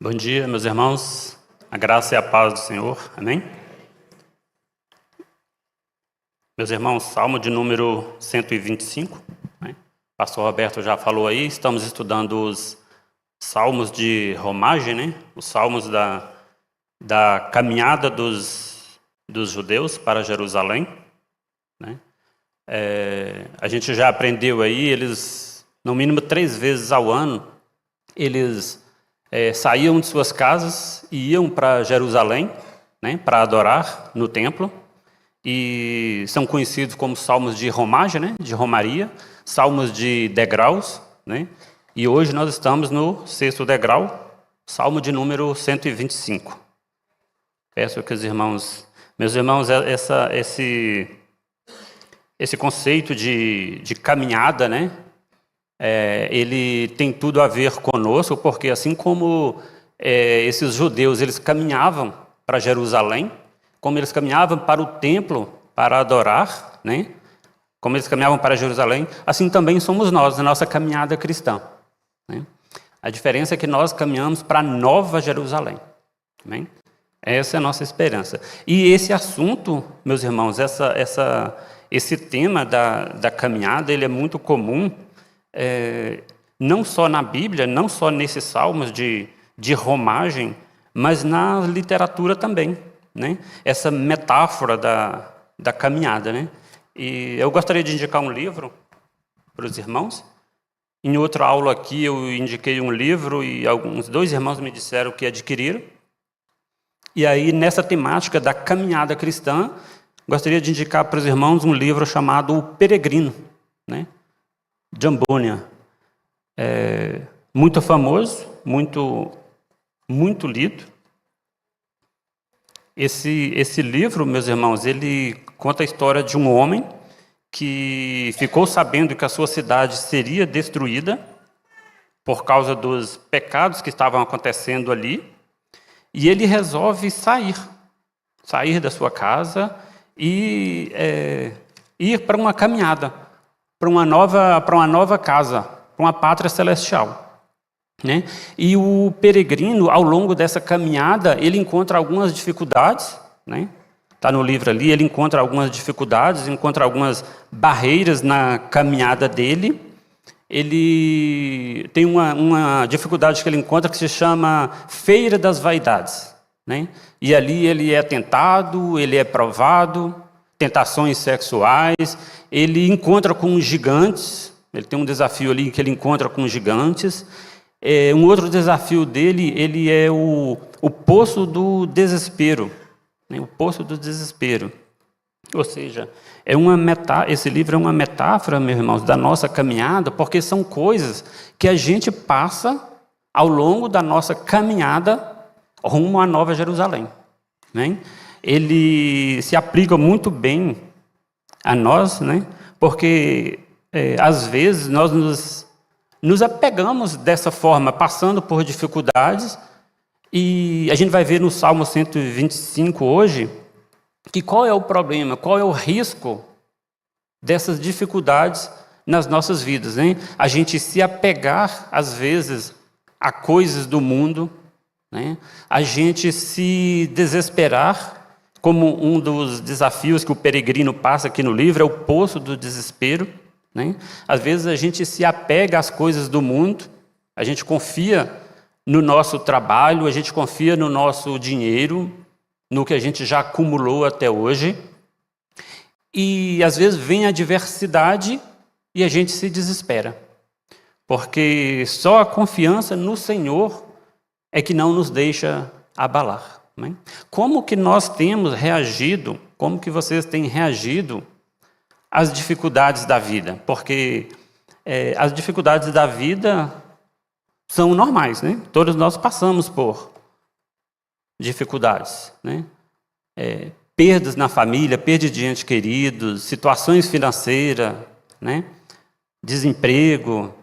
Bom dia, meus irmãos. A graça e a paz do Senhor. Amém? Meus irmãos, Salmo de número 125. Né? O pastor Roberto já falou aí, estamos estudando os salmos de romagem, né? Os salmos da caminhada dos judeus para Jerusalém. Né? A gente já aprendeu aí, eles, no mínimo 3 vezes ao ano, eles saíam de suas casas e iam para Jerusalém, né, para adorar no templo, e são conhecidos como salmos de romagem, né, de romaria, salmos de degraus, né, e hoje nós estamos no 6º degrau, salmo de número 125. Peço que os irmãos, meus irmãos, esse conceito de caminhada, né, ele tem tudo a ver conosco, porque assim como esses judeus eles caminhavam para Jerusalém, como eles caminhavam para o templo para adorar, né? Como eles caminhavam para Jerusalém, assim também somos nós, na nossa caminhada cristã. Né? A diferença é que nós caminhamos para a Nova Jerusalém. Né? Essa é a nossa esperança. E esse assunto, meus irmãos, esse tema da caminhada, ele é muito comum, não só na Bíblia, não só nesses salmos de romagem, mas na literatura também, né? Essa metáfora da caminhada, né? E eu gostaria de indicar um livro para os irmãos. Em outra aula aqui eu indiquei um livro e alguns 2 irmãos me disseram que adquiriram. E aí nessa temática da caminhada cristã, gostaria de indicar para os irmãos um livro chamado O Peregrino, né? John Bunyan, muito famoso, muito lido. Esse livro, meus irmãos, ele conta a história de um homem que ficou sabendo que a sua cidade seria destruída por causa dos pecados que estavam acontecendo ali, e ele resolve sair da sua casa e ir para uma caminhada, para uma nova casa, para uma pátria celestial. Né? E o peregrino, ao longo dessa caminhada, ele encontra algumas dificuldades, né? Está no livro ali, ele encontra algumas dificuldades, encontra algumas barreiras na caminhada dele. Ele tem uma dificuldade que ele encontra que se chama Feira das Vaidades. Né? E ali ele é tentado, ele é provado, tentações sexuais, ele encontra com gigantes, ele tem um desafio ali que ele encontra com gigantes. Um outro desafio dele, ele é o poço do desespero, né? O poço do desespero. Ou seja, esse livro é uma metáfora, meus irmãos, da nossa caminhada, porque são coisas que a gente passa ao longo da nossa caminhada rumo à Nova Jerusalém. Né? Ele se aplica muito bem a nós, né? Porque às vezes nós nos apegamos dessa forma, passando por dificuldades, e a gente vai ver no Salmo 125 hoje, que qual é o problema, qual é o risco dessas dificuldades nas nossas vidas, né? A gente se apegar, às vezes, a coisas do mundo, né? A gente se desesperar, como um dos desafios que o peregrino passa aqui no livro, é o poço do desespero. Né? Às vezes a gente se apega às coisas do mundo, a gente confia no nosso trabalho, a gente confia no nosso dinheiro, no que a gente já acumulou até hoje, e às vezes vem a adversidade e a gente se desespera, porque só a confiança no Senhor é que não nos deixa abalar. Né? Como que nós temos reagido, como que vocês têm reagido às dificuldades da vida? Porque as dificuldades da vida são normais, né? Todos nós passamos por dificuldades, né? Perdas na família, perda de entes queridos, situações financeiras, né? Desemprego.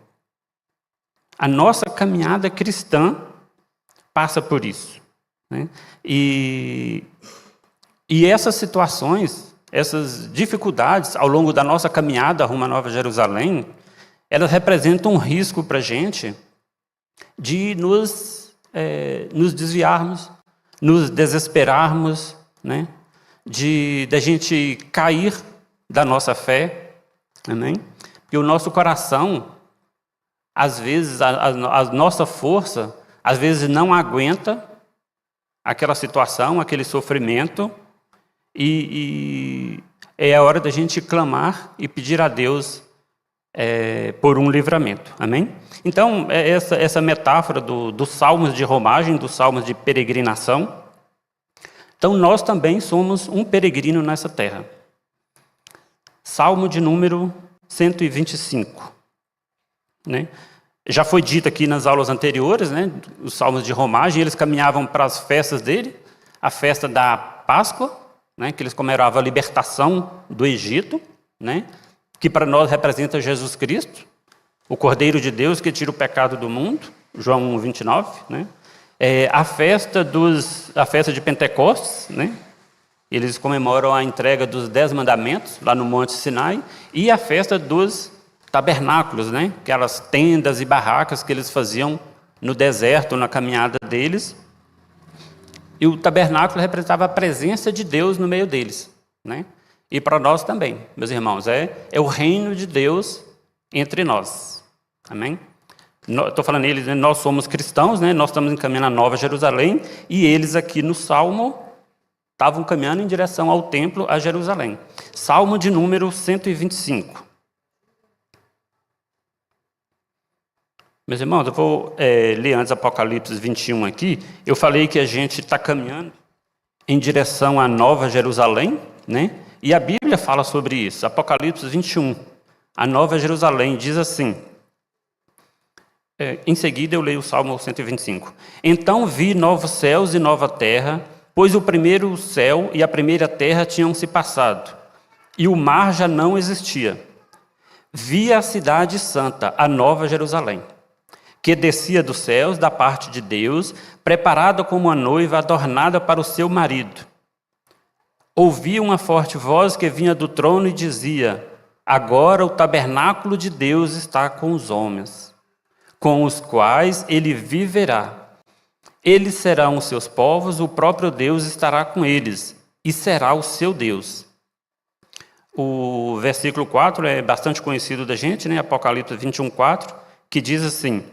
A nossa caminhada cristã passa por isso. Né? E essas situações, essas dificuldades ao longo da nossa caminhada rumo à Nova Jerusalém, elas representam um risco para a gente de nos nos desviarmos, nos desesperarmos, né? Da gente cair da nossa fé, amém? Porque o nosso coração, às vezes, a nossa força, às vezes não aguenta aquela situação, aquele sofrimento, e é a hora da gente clamar e pedir a Deus por um livramento, amém? Então, essa metáfora dos salmos de romagem, dos salmos de peregrinação. Então, nós também somos um peregrino nessa terra. Salmo de número 125. Né? Já foi dito aqui nas aulas anteriores, né? Os salmos de romagem, eles caminhavam para as festas dele, a festa da Páscoa, né? Que eles comemoravam a libertação do Egito, né? Que para nós representa Jesus Cristo, o Cordeiro de Deus que tira o pecado do mundo, João 1:29, né? A festa de Pentecostes, né? Eles comemoram a entrega dos 10 mandamentos lá no Monte Sinai, e a festa dos tabernáculos, né? Aquelas tendas e barracas que eles faziam no deserto, na caminhada deles. E o tabernáculo representava a presença de Deus no meio deles, né? E para nós também, meus irmãos, é o reino de Deus entre nós, amém? Estou falando eles, né? Nós somos cristãos, né? Nós estamos encaminhando a Nova Jerusalém, e eles aqui no Salmo estavam caminhando em direção ao templo, a Jerusalém. Salmo de número 125. Meus irmãos, eu vou ler antes Apocalipse 21 aqui. Eu falei que a gente está caminhando em direção à Nova Jerusalém, né? E a Bíblia fala sobre isso. Apocalipse 21, a Nova Jerusalém, diz assim. Em seguida eu leio o Salmo 125. Então vi novos céus e nova terra, pois o primeiro céu e a primeira terra tinham se passado, e o mar já não existia. Vi a cidade santa, a Nova Jerusalém, que descia dos céus da parte de Deus, preparada como uma noiva adornada para o seu marido. Ouvi uma forte voz que vinha do trono e dizia: agora o tabernáculo de Deus está com os homens, com os quais ele viverá. Eles serão os seus povos, o próprio Deus estará com eles, e será o seu Deus. O versículo 4 é bastante conhecido da gente, né? Apocalipse 21:4, que diz assim: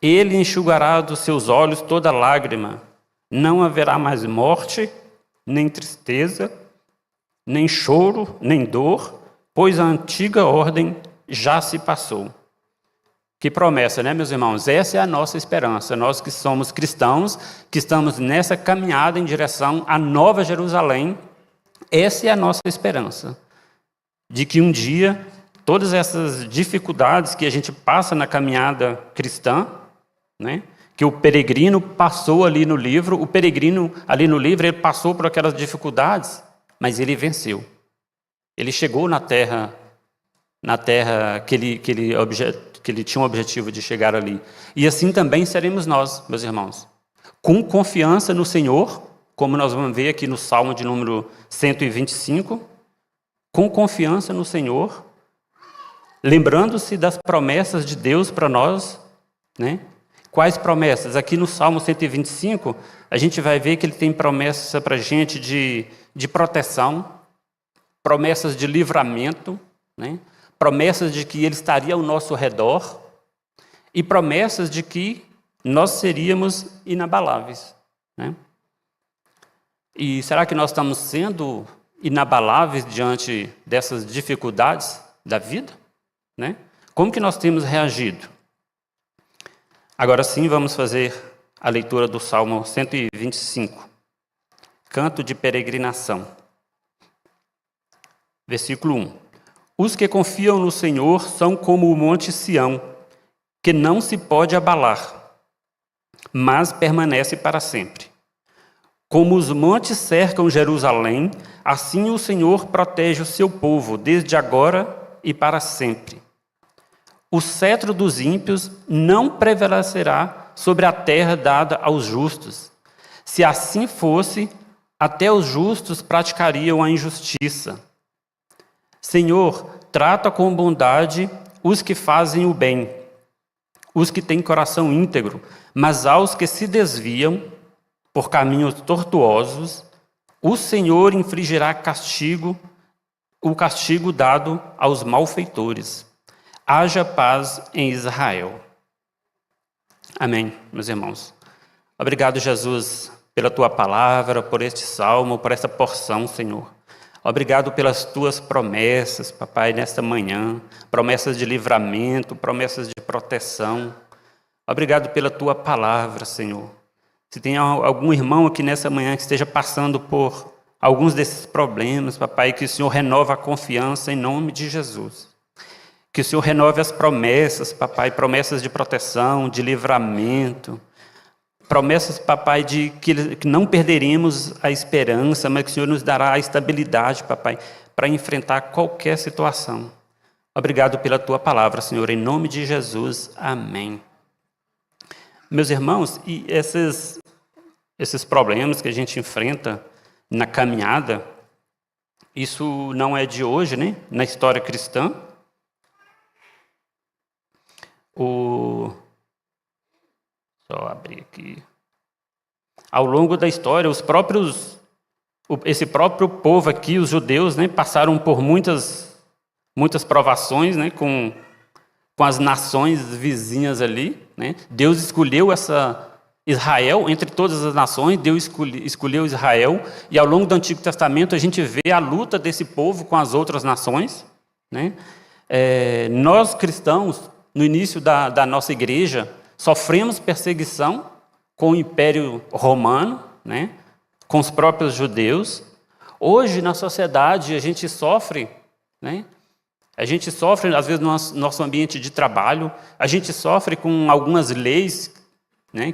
ele enxugará dos seus olhos toda lágrima, não haverá mais morte, nem tristeza, nem choro, nem dor, pois a antiga ordem já se passou. Que promessa, né, meus irmãos? Essa é a nossa esperança. Nós que somos cristãos, que estamos nessa caminhada em direção à Nova Jerusalém, essa é a nossa esperança. De que um dia, todas essas dificuldades que a gente passa na caminhada cristã, né, que o peregrino passou ali no livro, ele passou por aquelas dificuldades, mas ele venceu. Ele chegou na terra que ele tinha o objetivo de chegar ali. E assim também seremos nós, meus irmãos. Com confiança no Senhor, como nós vamos ver aqui no Salmo de número 125, com confiança no Senhor, lembrando-se das promessas de Deus para nós, né? Quais promessas? Aqui no Salmo 125, a gente vai ver que ele tem promessa para a gente de proteção, promessas de livramento, né? Promessas de que ele estaria ao nosso redor e promessas de que nós seríamos inabaláveis, né? E será que nós estamos sendo inabaláveis diante dessas dificuldades da vida, né? Como que nós temos reagido? Agora sim, vamos fazer a leitura do Salmo 125, canto de peregrinação. Versículo 1. Os que confiam no Senhor são como o monte Sião, que não se pode abalar, mas permanece para sempre. Como os montes cercam Jerusalém, assim o Senhor protege o seu povo, desde agora e para sempre. O cetro dos ímpios não prevalecerá sobre a terra dada aos justos. Se assim fosse, até os justos praticariam a injustiça. Senhor, trata com bondade os que fazem o bem, os que têm coração íntegro, mas aos que se desviam por caminhos tortuosos, o Senhor infligirá castigo, o castigo dado aos malfeitores. Haja paz em Israel. Amém, meus irmãos. Obrigado, Jesus, pela tua palavra, por este salmo, por esta porção, Senhor. Obrigado pelas tuas promessas, papai, nesta manhã, promessas de livramento, promessas de proteção. Obrigado pela tua palavra, Senhor. Se tem algum irmão aqui nessa manhã que esteja passando por alguns desses problemas, papai, que o Senhor renova a confiança em nome de Jesus. Que o Senhor renove as promessas, papai, promessas de proteção, de livramento. Promessas, papai, de que não perderemos a esperança, mas que o Senhor nos dará a estabilidade, papai, para enfrentar qualquer situação. Obrigado pela tua palavra, Senhor, em nome de Jesus. Amém. Meus irmãos, e esses problemas que a gente enfrenta na caminhada, isso não é de hoje, né? Na história cristã. Só abrir aqui. Ao longo da história, esse próprio povo aqui, os judeus, né, passaram por muitas provações, né, com as nações vizinhas ali, né? Deus escolheu Israel entre todas as nações. Deus escolheu Israel, e ao longo do Antigo Testamento a gente vê a luta desse povo com as outras nações, né? Nós cristãos, no início da nossa igreja, sofremos perseguição com o Império Romano, né? Com os próprios judeus. Hoje, na sociedade, a gente sofre, né? A gente sofre, às vezes, no nosso ambiente de trabalho, a gente sofre com algumas leis, né,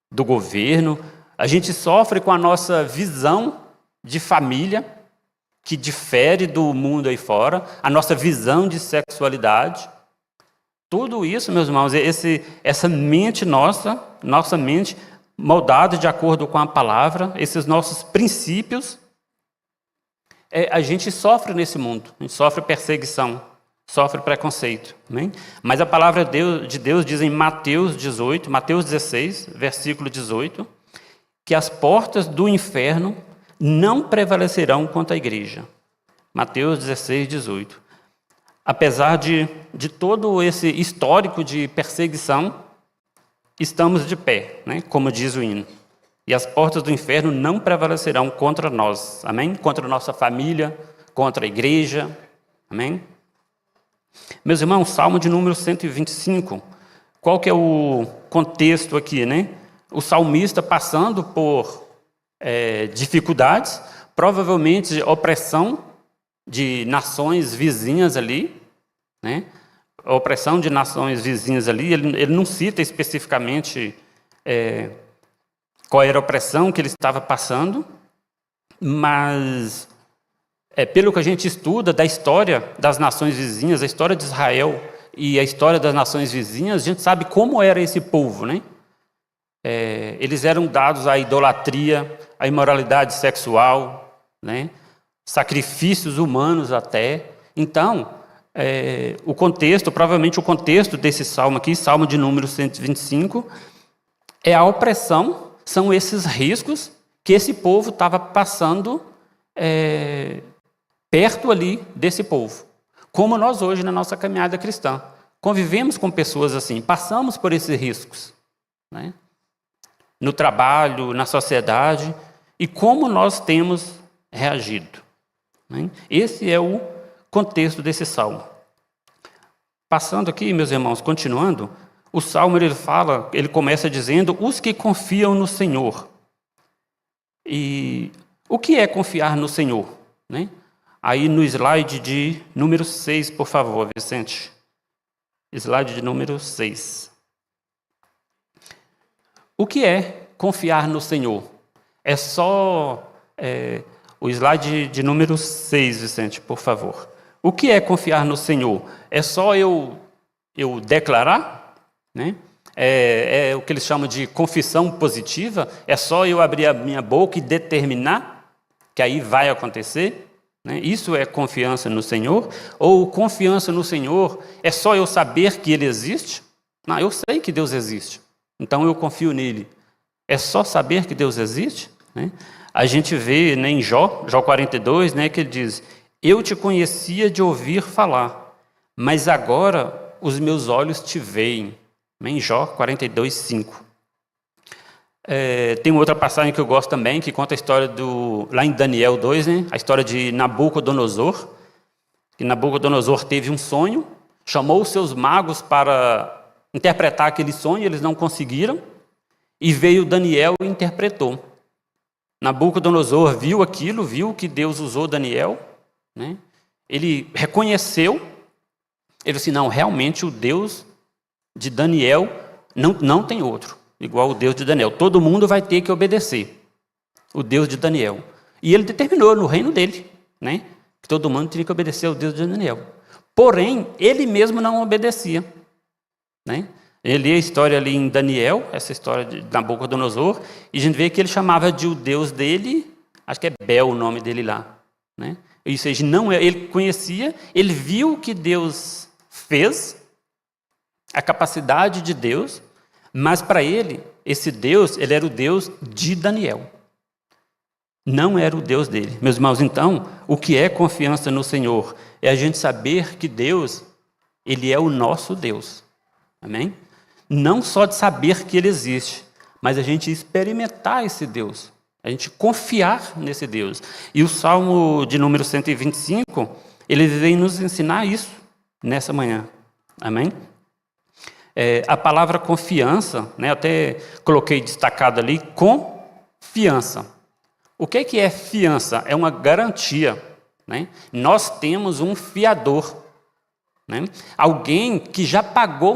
do governo, a gente sofre com a nossa visão de família, que difere do mundo aí fora, a nossa visão de sexualidade. Tudo isso, meus irmãos, essa mente nossa mente moldada de acordo com a palavra, esses nossos princípios, a gente sofre nesse mundo, a gente sofre perseguição, sofre preconceito. Amém? Mas a palavra de Deus diz em Mateus 16, versículo 18, que as portas do inferno não prevalecerão contra a igreja. Mateus 16, 18. Apesar de todo esse histórico de perseguição, estamos de pé, né? Como diz o hino. E as portas do inferno não prevalecerão contra nós. Amém? Contra a nossa família, contra a igreja. Amém? Meus irmãos, Salmo de número 125. Qual que é o contexto aqui, né? O salmista passando por dificuldades, provavelmente opressão de nações vizinhas ali, né? A opressão de nações vizinhas ali, ele não cita especificamente qual era a opressão que ele estava passando, mas pelo que a gente estuda da história das nações vizinhas, a história de Israel e a história das nações vizinhas, a gente sabe como era esse povo, né? Eles eram dados à idolatria, à imoralidade sexual, né? Sacrifícios humanos até. Então, provavelmente o contexto desse salmo aqui, salmo de número 125, é a opressão, são esses riscos que esse povo estava passando perto ali desse povo. Como nós hoje na nossa caminhada cristã, convivemos com pessoas assim, passamos por esses riscos, né? No trabalho, na sociedade, e como nós temos reagido, né? Esse é o contexto desse salmo. Passando aqui, meus irmãos, continuando, o salmo ele começa dizendo: os que confiam no Senhor. E o que é confiar no Senhor, né? Aí no slide de número 6, por favor, Vicente. Slide de número 6. O que é confiar no Senhor? É só o slide de número 6, Vicente, por favor. O que é confiar no Senhor? É só eu declarar, né? É o que eles chamam de confissão positiva. É só eu abrir a minha boca e determinar que aí vai acontecer, né? Isso é confiança no Senhor? Ou confiança no Senhor é só eu saber que Ele existe, Não, eu sei que Deus existe, então eu confio nele. É só saber que Deus existe, né? A gente vê, né, em Jó 42, né, que ele diz: eu te conhecia de ouvir falar, mas agora os meus olhos te veem. Em Jó 42, 5. Tem outra passagem que eu gosto também, que conta a história lá em Daniel 2, né, a história de Nabucodonosor. Que Nabucodonosor teve um sonho, chamou os seus magos para interpretar aquele sonho, eles não conseguiram, e veio Daniel e interpretou. Nabucodonosor viu aquilo, viu que Deus usou Daniel, né? Ele reconheceu, ele disse: não, realmente o Deus de Daniel não tem outro, igual o Deus de Daniel. Todo mundo vai ter que obedecer o Deus de Daniel. E ele determinou no reino dele, né, que todo mundo tinha que obedecer ao Deus de Daniel. Porém, ele mesmo não obedecia, né? Ele lê a história ali em Daniel, essa história de Nabucodonosor, e a gente vê que ele chamava de o Deus dele, acho que é Bel o nome dele lá, né? Ou seja, ele conhecia, ele viu o que Deus fez, a capacidade de Deus, mas para ele, esse Deus, ele era o Deus de Daniel. Não era o Deus dele. Meus irmãos, então, o que é confiança no Senhor? É a gente saber que Deus, ele é o nosso Deus. Amém? Não só de saber que ele existe, mas a gente experimentar esse Deus, a gente confiar nesse Deus. E o Salmo de número 125, ele vem nos ensinar isso nessa manhã. Amém? A palavra confiança, né, eu até coloquei destacado ali, confiança. O que é fiança? É uma garantia, né? Nós temos um fiador, né? Alguém que já pagou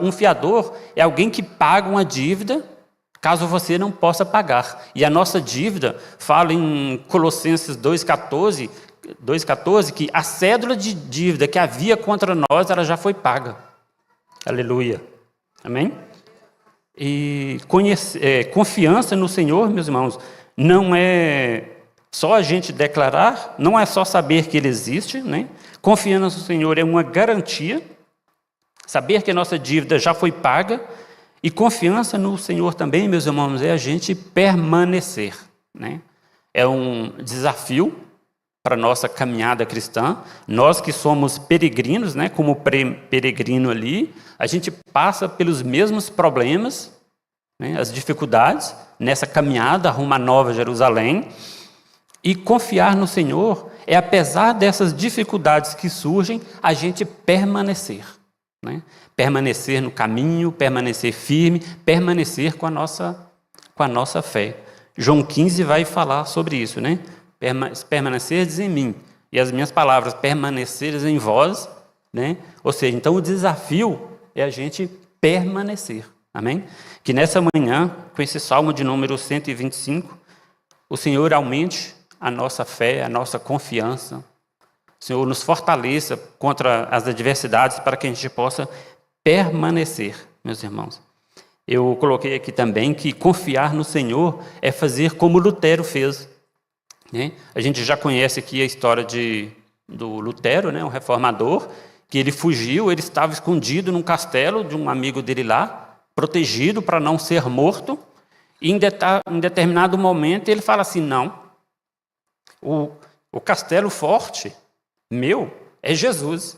um fiador é alguém que paga uma dívida caso você não possa pagar. E a nossa dívida, fala em Colossenses 2,14, que a cédula de dívida que havia contra nós, ela já foi paga. Aleluia. Amém? E confiança no Senhor, meus irmãos, não é só a gente declarar, não é só saber que Ele existe, né? Confiança no Senhor é uma garantia, saber que a nossa dívida já foi paga, e confiança no Senhor também, meus irmãos, é a gente permanecer, né? É um desafio para a nossa caminhada cristã. Nós que somos peregrinos, né, como peregrino ali, a gente passa pelos mesmos problemas, né, as dificuldades, nessa caminhada rumo à Nova Jerusalém. E confiar no Senhor é, apesar dessas dificuldades que surgem, a gente permanecer, né? Permanecer no caminho, permanecer firme, permanecer com a nossa fé. João 15 vai falar sobre isso, né? Permanecerdes em mim, e as minhas palavras permaneceres em vós, né? Ou seja, então o desafio é a gente permanecer, amém? Que nessa manhã, com esse Salmo de número 125, o Senhor aumente a nossa fé, a nossa confiança, o Senhor nos fortaleça contra as adversidades para que a gente possa permanecer, meus irmãos. Eu coloquei aqui também que confiar no Senhor é fazer como Lutero fez, né? A gente já conhece aqui a história do Lutero, né, um reformador, que ele fugiu, ele estava escondido num castelo de um amigo dele lá, protegido para não ser morto, e em determinado momento ele fala assim: não, o castelo forte meu é Jesus.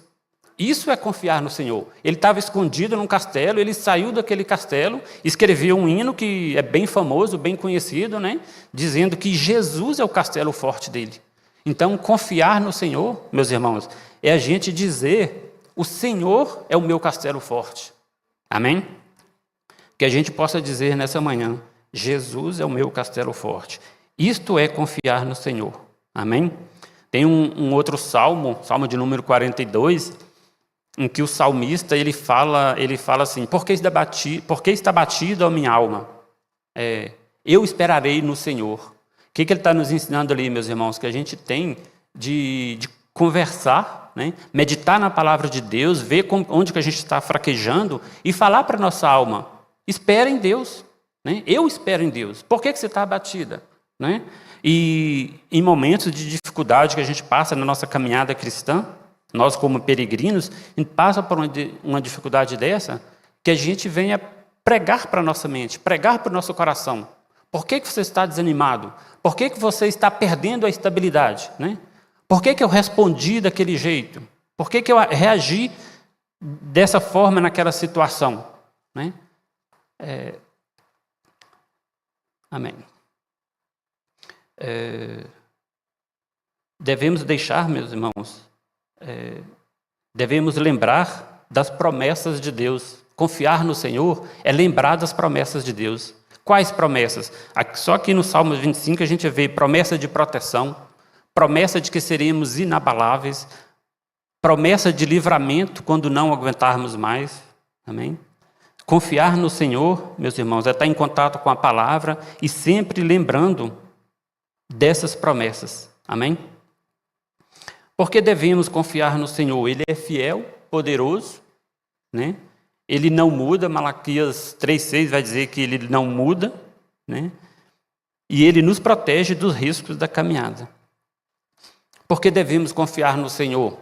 Isso é confiar no Senhor. Ele estava escondido num castelo, ele saiu daquele castelo, escreveu um hino que é bem famoso, bem conhecido, né? Dizendo que Jesus é o castelo forte dele. Então, confiar no Senhor, meus irmãos, é a gente dizer: o Senhor é o meu castelo forte. Amém? Que a gente possa dizer nessa manhã: Jesus é o meu castelo forte. Isto é confiar no Senhor. Amém? Tem um outro salmo, Salmo de número 42, em que o salmista ele fala assim: por que está batido a minha alma? Eu esperarei no Senhor. O que ele está nos ensinando ali, meus irmãos? Que a gente tem de conversar, né? Meditar na palavra de Deus, ver onde que a gente está fraquejando e falar para a nossa alma: espera em Deus, né? Eu espero em Deus. Por que você está abatida? Né? E em momentos de dificuldade que a gente passa na nossa caminhada cristã, nós como peregrinos, a gente passa por uma dificuldade dessa, que a gente venha pregar para a nossa mente, pregar para o nosso coração. Por que você está desanimado? Por que você está perdendo a estabilidade? Né? Por que eu respondi daquele jeito? Por que eu reagi dessa forma naquela situação? Né? Amém. Devemos deixar, meus irmãos, devemos lembrar das promessas de Deus. Confiar no Senhor é lembrar das promessas de Deus. Quais promessas? Só aqui no Salmo 25 a gente vê promessa de proteção, promessa de que seremos inabaláveis, promessa de livramento quando não aguentarmos mais. Amém? Confiar no Senhor, meus irmãos, é estar em contato com a palavra e sempre lembrando dessas promessas. Amém? Porque devemos confiar no Senhor? Ele é fiel, poderoso, né? Ele não muda. Malaquias 3,6 vai dizer que ele não muda, né? E ele nos protege dos riscos da caminhada. Porque devemos confiar no Senhor?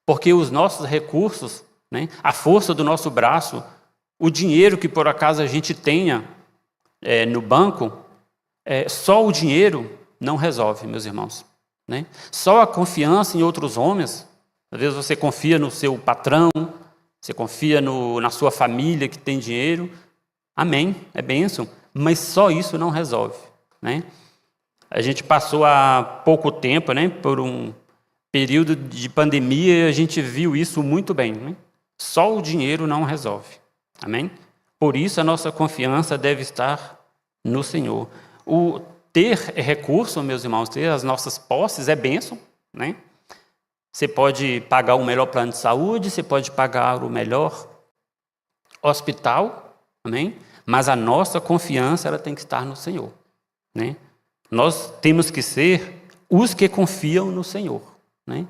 Porque os nossos recursos, né, a força do nosso braço, o dinheiro que por acaso a gente tenha no banco, só o dinheiro não resolve, meus irmãos. Né? Só a confiança em outros homens, às vezes você confia no seu patrão, você confia na sua família que tem dinheiro, amém, é bênção, mas só isso não resolve. Né? A gente passou há pouco tempo, né, por um período de pandemia e a gente viu isso muito bem. Né? Só o dinheiro não resolve. Amém? Por isso a nossa confiança deve estar no Senhor. O ter recurso, meus irmãos, ter as nossas posses é bênção, né? Você pode pagar o melhor plano de saúde, você pode pagar o melhor hospital, amém? Mas a nossa confiança ela tem que estar no Senhor, né? Nós temos que ser os que confiam no Senhor, né?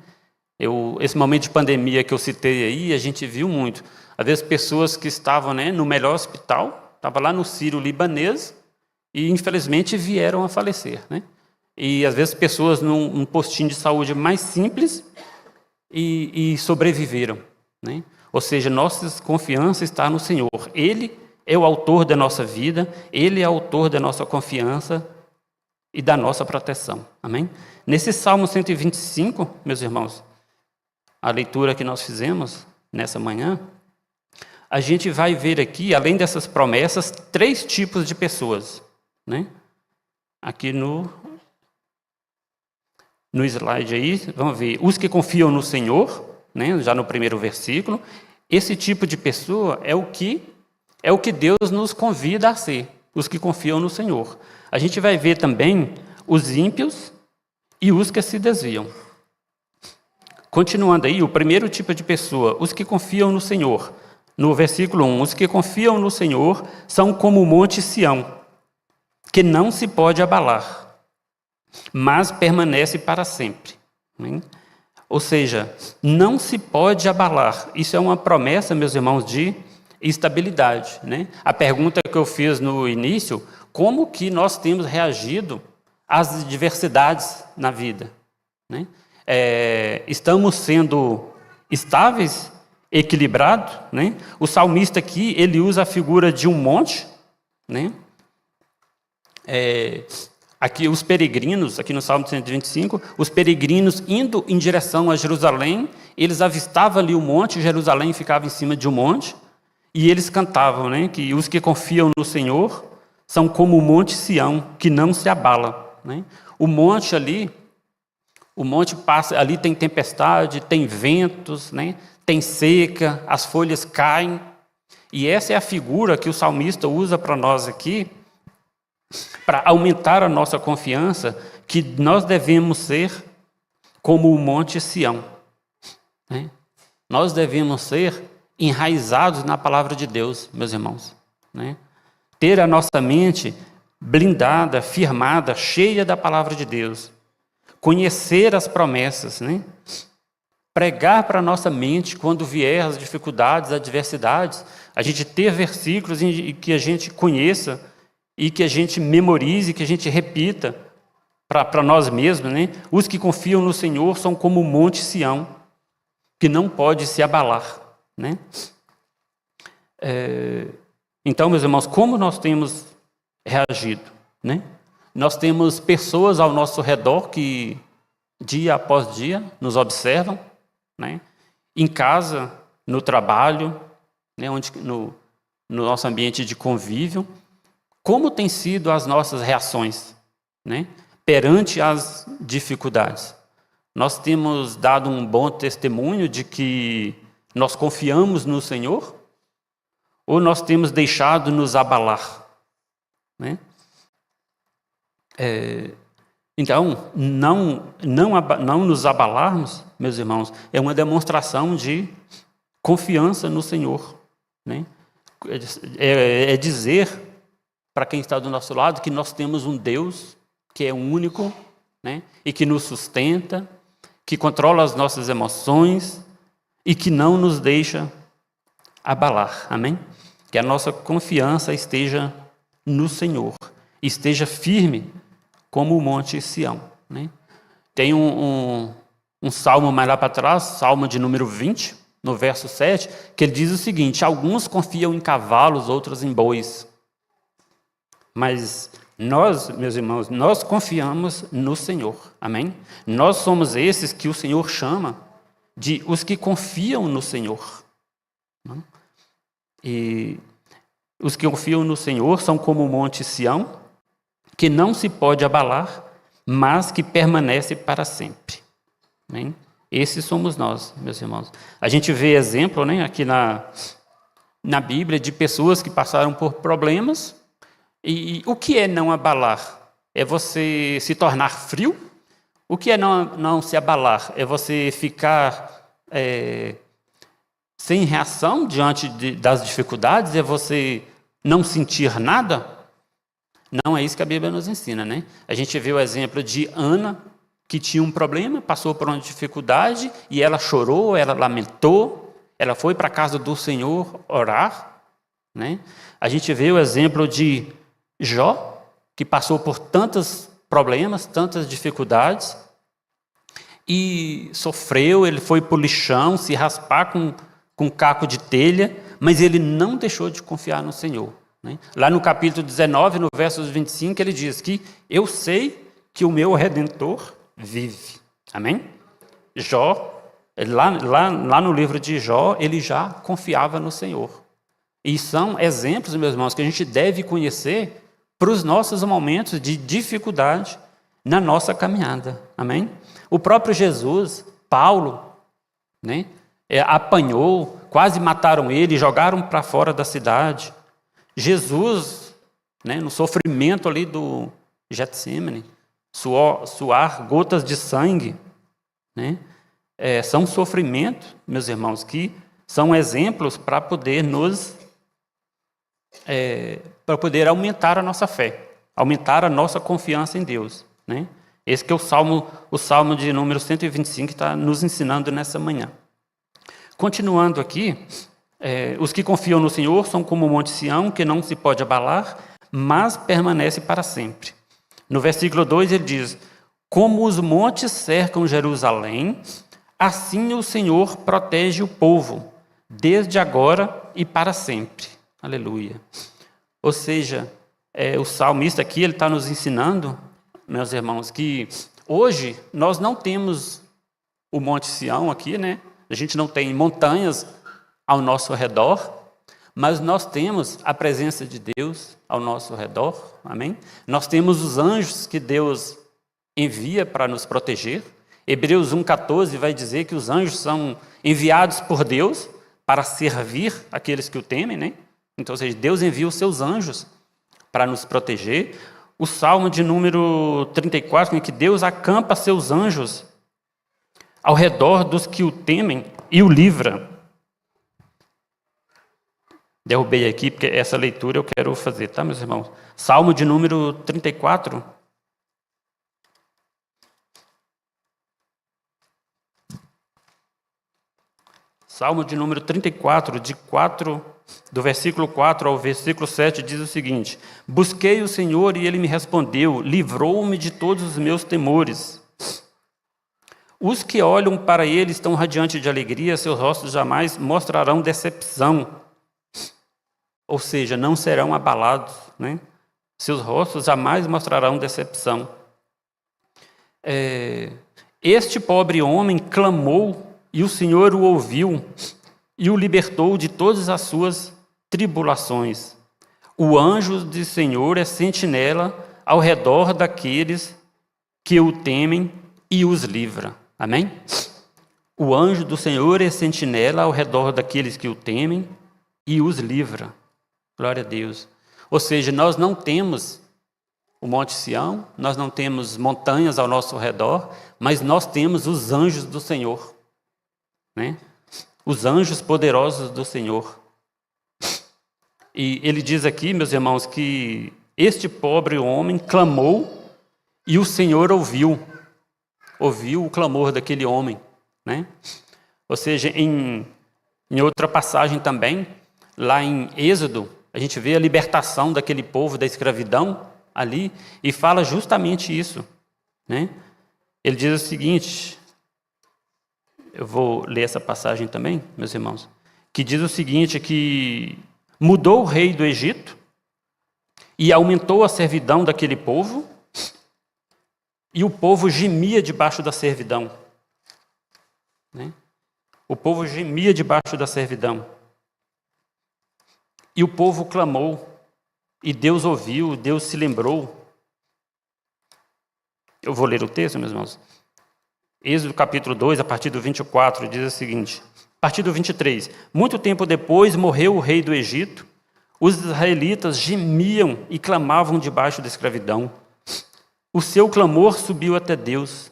Esse momento de pandemia que eu citei aí, a gente viu muito. Às vezes pessoas que estavam, né, no melhor hospital, estavam lá no Sírio-Libanês e infelizmente vieram a falecer. Né? E às vezes pessoas num postinho de saúde mais simples e sobreviveram. Né? Ou seja, nossa confiança está no Senhor. Ele é o autor da nossa vida, Ele é o autor da nossa confiança e da nossa proteção. Amém? Nesse Salmo 125, meus irmãos, a leitura que nós fizemos nessa manhã, a gente vai ver aqui, além dessas promessas, 3 tipos de pessoas. Né? Aqui no slide aí, vamos ver, os que confiam no Senhor, né? Já no primeiro versículo, esse tipo de pessoa é o que Deus nos convida a ser, os que confiam no Senhor. A gente vai ver também os ímpios e os que se desviam. Continuando aí, o primeiro tipo de pessoa, os que confiam no Senhor. No versículo 1, os que confiam no Senhor são como o monte Sião, que não se pode abalar, mas permanece para sempre. Ou seja, não se pode abalar. Isso é uma promessa, meus irmãos, de estabilidade. Né? A pergunta que eu fiz no início, como que nós temos reagido às adversidades na vida? Né? Estamos sendo estáveis? Equilibrado, né? O salmista aqui, ele usa a figura de um monte, né? Aqui os peregrinos, aqui no Salmo 125, os peregrinos indo em direção a Jerusalém, eles avistavam ali o monte, Jerusalém ficava em cima de um monte, e eles cantavam, né? Que os que confiam no Senhor são como o monte Sião, que não se abala. Né? O monte passa, ali tem tempestade, tem ventos, né? Tem seca, as folhas caem. E essa é a figura que o salmista usa para nós aqui, para aumentar a nossa confiança, que nós devemos ser como o monte Sião. Né? Nós devemos ser enraizados na palavra de Deus, meus irmãos. Né? Ter a nossa mente blindada, firmada, cheia da palavra de Deus. Conhecer as promessas, né? Pregar para a nossa mente quando vier as dificuldades, as adversidades, a gente ter versículos em que a gente conheça e que a gente memorize, que a gente repita para nós mesmos. Né? Os que confiam no Senhor são como o monte Sião, que não pode se abalar. Né? Então, meus irmãos, como nós temos reagido, né? Nós temos pessoas ao nosso redor que, dia após dia, nos observam, né? Em casa, no trabalho, né? No nosso ambiente de convívio. Como têm sido as nossas reações, né? Perante as dificuldades? Nós temos dado um bom testemunho de que nós confiamos no Senhor? Ou nós temos deixado nos abalar, né? Então, não nos abalarmos, meus irmãos, é uma demonstração de confiança no Senhor, né? É dizer para quem está do nosso lado que nós temos um Deus que é único, né? E que nos sustenta, que controla as nossas emoções e que não nos deixa abalar, amém? Que a nossa confiança esteja no Senhor, esteja firme como o Monte Sião, né? Tem um salmo mais lá para trás, salmo de número 20, no verso 7, que ele diz o seguinte: alguns confiam em cavalos, outros em bois. Mas nós, meus irmãos, nós confiamos no Senhor, amém? Nós somos esses que o Senhor chama de os que confiam no Senhor. Não? E os que confiam no Senhor são como o Monte Sião, que não se pode abalar, mas que permanece para sempre. Amém? Esses somos nós, meus irmãos. A gente vê exemplo, né, aqui na Bíblia de pessoas que passaram por problemas. E o que é não abalar? É você se tornar frio? O que é não se abalar? É você ficar sem reação diante das dificuldades? É você não sentir nada? Não é isso que a Bíblia nos ensina, né? A gente vê o exemplo de Ana, que tinha um problema, passou por uma dificuldade, e ela chorou, ela lamentou, ela foi para a casa do Senhor orar, né? A gente vê o exemplo de Jó, que passou por tantos problemas, tantas dificuldades, e sofreu, ele foi para o lixão, se raspar com um caco de telha, mas ele não deixou de confiar no Senhor, né? Lá no capítulo 19, no verso 25, ele diz que eu sei que o meu Redentor vive. Amém? Jó, lá no livro de Jó, ele já confiava no Senhor. E são exemplos, meus irmãos, que a gente deve conhecer para os nossos momentos de dificuldade na nossa caminhada. Amém? O próprio Jesus, Paulo, né, apanhou, quase mataram ele, jogaram para fora da cidade. Jesus, né, no sofrimento ali do Getsêmani, suar gotas de sangue, né, são sofrimentos, meus irmãos, que são exemplos para poder para poder aumentar a nossa fé, aumentar a nossa confiança em Deus, né? Esse que é o Salmo de número 125 que está nos ensinando nessa manhã. Continuando aqui, os que confiam no Senhor são como o Monte Sião, que não se pode abalar, mas permanece para sempre. No versículo 2 ele diz: como os montes cercam Jerusalém, assim o Senhor protege o povo, desde agora e para sempre. Aleluia. Ou seja, o salmista aqui ele está nos ensinando, meus irmãos, que hoje nós não temos o Monte Sião aqui, né? A gente não tem montanhas ao nosso redor, mas nós temos a presença de Deus ao nosso redor, amém? Nós temos os anjos que Deus envia para nos proteger. Hebreus 1,14 vai dizer que os anjos são enviados por Deus para servir aqueles que o temem, né? Então, ou seja, Deus envia os seus anjos para nos proteger. O Salmo de número 34, em que Deus acampa seus anjos ao redor dos que o temem e o livra. Derrubei aqui, porque essa leitura eu quero fazer, tá, meus irmãos? Salmo de número 34. Salmo de número 34, do versículo 4 ao versículo 7, diz o seguinte: busquei o Senhor e Ele me respondeu, livrou-me de todos os meus temores. Os que olham para Ele estão radiantes de alegria, seus rostos jamais mostrarão decepção. ou seja, não serão abalados, né? Seus rostos jamais mostrarão decepção. Este pobre homem clamou e o Senhor o ouviu e o libertou de todas as suas tribulações. O anjo do Senhor é sentinela ao redor daqueles que o temem e os livra. Amém? O anjo do Senhor é sentinela ao redor daqueles que o temem e os livra. Glória a Deus. Ou seja, nós não temos o Monte Sião, nós não temos montanhas ao nosso redor, mas nós temos os anjos do Senhor, né? Os anjos poderosos do Senhor. E ele diz aqui, meus irmãos, que este pobre homem clamou e o Senhor ouviu o clamor daquele homem, né? Ou seja, em outra passagem também, lá em Êxodo, a gente vê a libertação daquele povo da escravidão ali e fala justamente isso, né? Ele diz o seguinte, eu vou ler essa passagem também, meus irmãos, que diz o seguinte, que mudou o rei do Egito e aumentou a servidão daquele povo, e o povo gemia debaixo da servidão, né? O povo gemia debaixo da servidão. E o povo clamou, e Deus ouviu, Deus se lembrou. Eu vou ler o texto, meus irmãos. Êxodo capítulo 2, a partir do 24, diz o seguinte, a partir do 23. Muito tempo depois morreu o rei do Egito, os israelitas gemiam e clamavam debaixo da escravidão. O seu clamor subiu até Deus.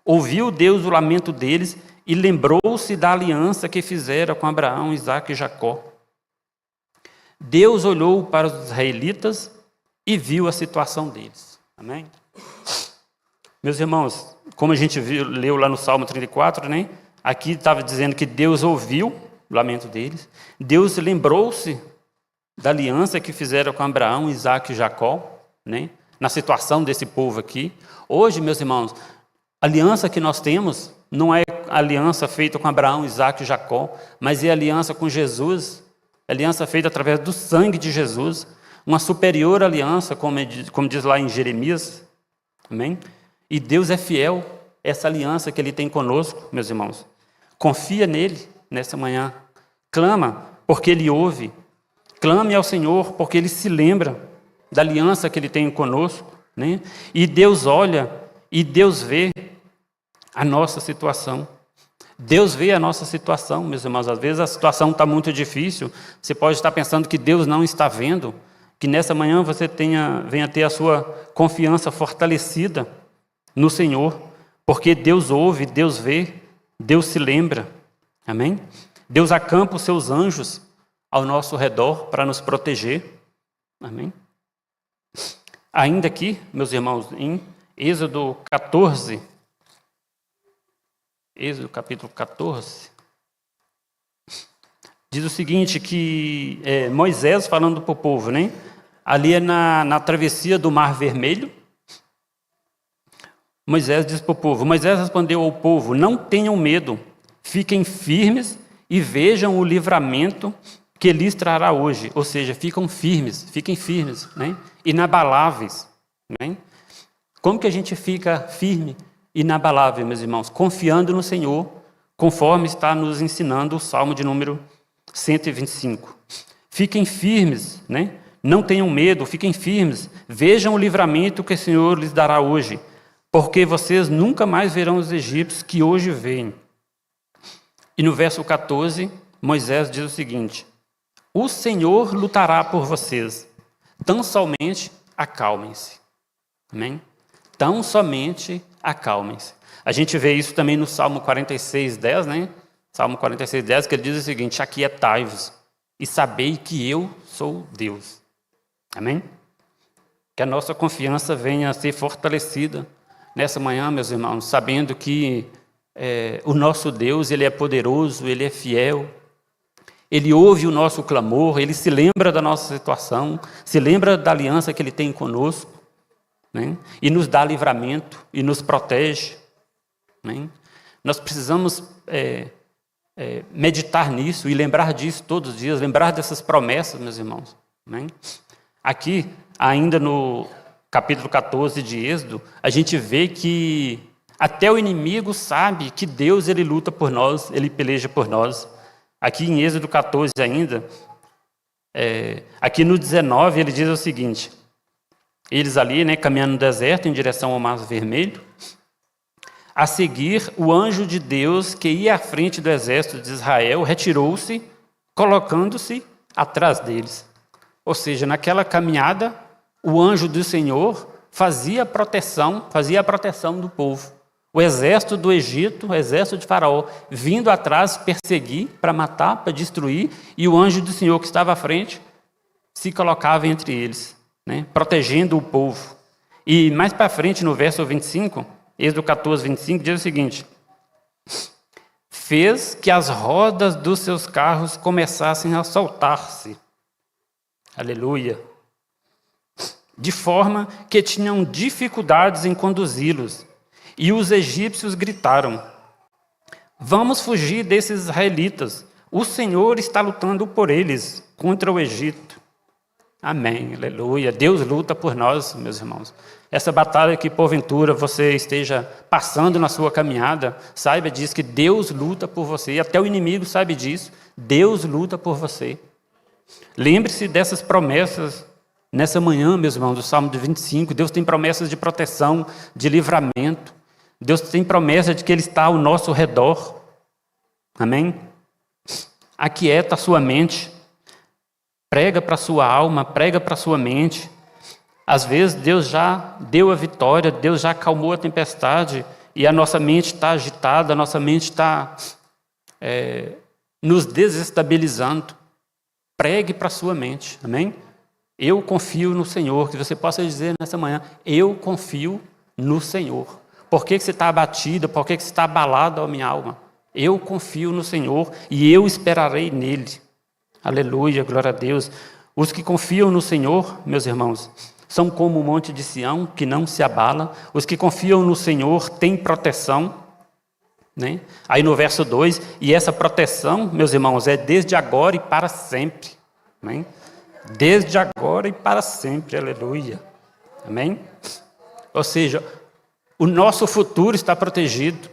Ouviu Deus o lamento deles e lembrou-se da aliança que fizera com Abraão, Isaque e Jacó. Deus olhou para os israelitas e viu a situação deles. Amém? Meus irmãos, como a gente leu lá no Salmo 34, né? Aqui estava dizendo que Deus ouviu o lamento deles. Deus lembrou-se da aliança que fizeram com Abraão, Isaque e Jacó, né? Na situação desse povo aqui. Hoje, meus irmãos, a aliança que nós temos não é a aliança feita com Abraão, Isaque e Jacó, mas é a aliança com Jesus, aliança feita através do sangue de Jesus, uma superior aliança, como diz lá em Jeremias. Amém? E Deus é fiel a essa aliança que Ele tem conosco, meus irmãos. Confia nele nessa manhã. Clama, porque Ele ouve. Clame ao Senhor, porque Ele se lembra da aliança que Ele tem conosco, né? E Deus olha e Deus vê a nossa situação. Deus vê a nossa situação, meus irmãos. Às vezes a situação está muito difícil. Você pode estar pensando que Deus não está vendo. Que nessa manhã você venha ter a sua confiança fortalecida no Senhor. Porque Deus ouve, Deus vê, Deus se lembra. Amém? Deus acampa os seus anjos ao nosso redor para nos proteger. Amém? Ainda aqui, meus irmãos, em Êxodo 14... Êxodo capítulo 14, diz o seguinte, que Moisés falando para o povo, né? Ali é na travessia do Mar Vermelho. Moisés diz para o povo, Moisés respondeu ao povo, não tenham medo, fiquem firmes e vejam o livramento que lhes trará hoje. Ou seja, fiquem firmes, né? Inabaláveis. Né? Como que a gente fica firme? Inabalável, meus irmãos, confiando no Senhor, conforme está nos ensinando o Salmo de número 125. Fiquem firmes, né? Não tenham medo, fiquem firmes, vejam o livramento que o Senhor lhes dará hoje, porque vocês nunca mais verão os egípcios que hoje veem. E no verso 14, Moisés diz o seguinte, o Senhor lutará por vocês, tão somente acalmem-se. Amém? Tão somente acalmem-se. A gente vê isso também no Salmo 46:10, né? Salmo 46:10, que ele diz o seguinte, aquietai-vos e sabei que eu sou Deus. Amém? Que a nossa confiança venha a ser fortalecida nessa manhã, meus irmãos, sabendo que o nosso Deus, Ele é poderoso, Ele é fiel, Ele ouve o nosso clamor, Ele se lembra da nossa situação, se lembra da aliança que Ele tem conosco, né? E nos dá livramento e nos protege. Né? Nós precisamos meditar nisso e lembrar disso todos os dias, lembrar dessas promessas, meus irmãos. Amém? Aqui, ainda no capítulo 14 de Êxodo, a gente vê que até o inimigo sabe que Deus, ele luta por nós, ele peleja por nós. Aqui em Êxodo 14 ainda, aqui no 19, ele diz o seguinte: eles ali, né, caminhando no deserto em direção ao Mar Vermelho, a seguir, o anjo de Deus que ia à frente do exército de Israel retirou-se, colocando-se atrás deles. Ou seja, naquela caminhada, o anjo do Senhor fazia a proteção do povo. O exército do Egito, o exército de Faraó, vindo atrás perseguir, para matar, para destruir, e o anjo do Senhor que estava à frente se colocava entre eles, né, protegendo o povo. E mais para frente, no verso 25, Êxodo 14, 25, diz o seguinte: fez que as rodas dos seus carros começassem a soltar-se. Aleluia. De forma que tinham dificuldades em conduzi-los. E os egípcios gritaram: vamos fugir desses israelitas. O Senhor está lutando por eles contra o Egito. Amém, aleluia. Deus luta por nós, meus irmãos. Essa batalha que porventura você esteja passando na sua caminhada, saiba disso, que Deus luta por você. E até o inimigo sabe disso. Deus luta por você. Lembre-se dessas promessas nessa manhã, meus irmãos, do Salmo 25. Deus tem promessas de proteção, de livramento. Deus tem promessa de que Ele está ao nosso redor. Amém? Aquieta a sua mente. Prega para a sua alma, prega para a sua mente. Às vezes Deus já deu a vitória, Deus já acalmou a tempestade e a nossa mente está agitada, a nossa mente está nos desestabilizando. Pregue para a sua mente, amém? Eu confio no Senhor, que você possa dizer nessa manhã: eu confio no Senhor. Por que você está abatido? Por que você está abalado, a minha alma? Eu confio no Senhor e eu esperarei nele. Aleluia, glória a Deus. Os que confiam no Senhor, meus irmãos, são como o monte de Sião, que não se abala. Os que confiam no Senhor têm proteção, né? Aí no verso 2, e essa proteção, meus irmãos, é desde agora e para sempre. Amém? Desde agora e para sempre, aleluia. Amém? Ou seja, o nosso futuro está protegido.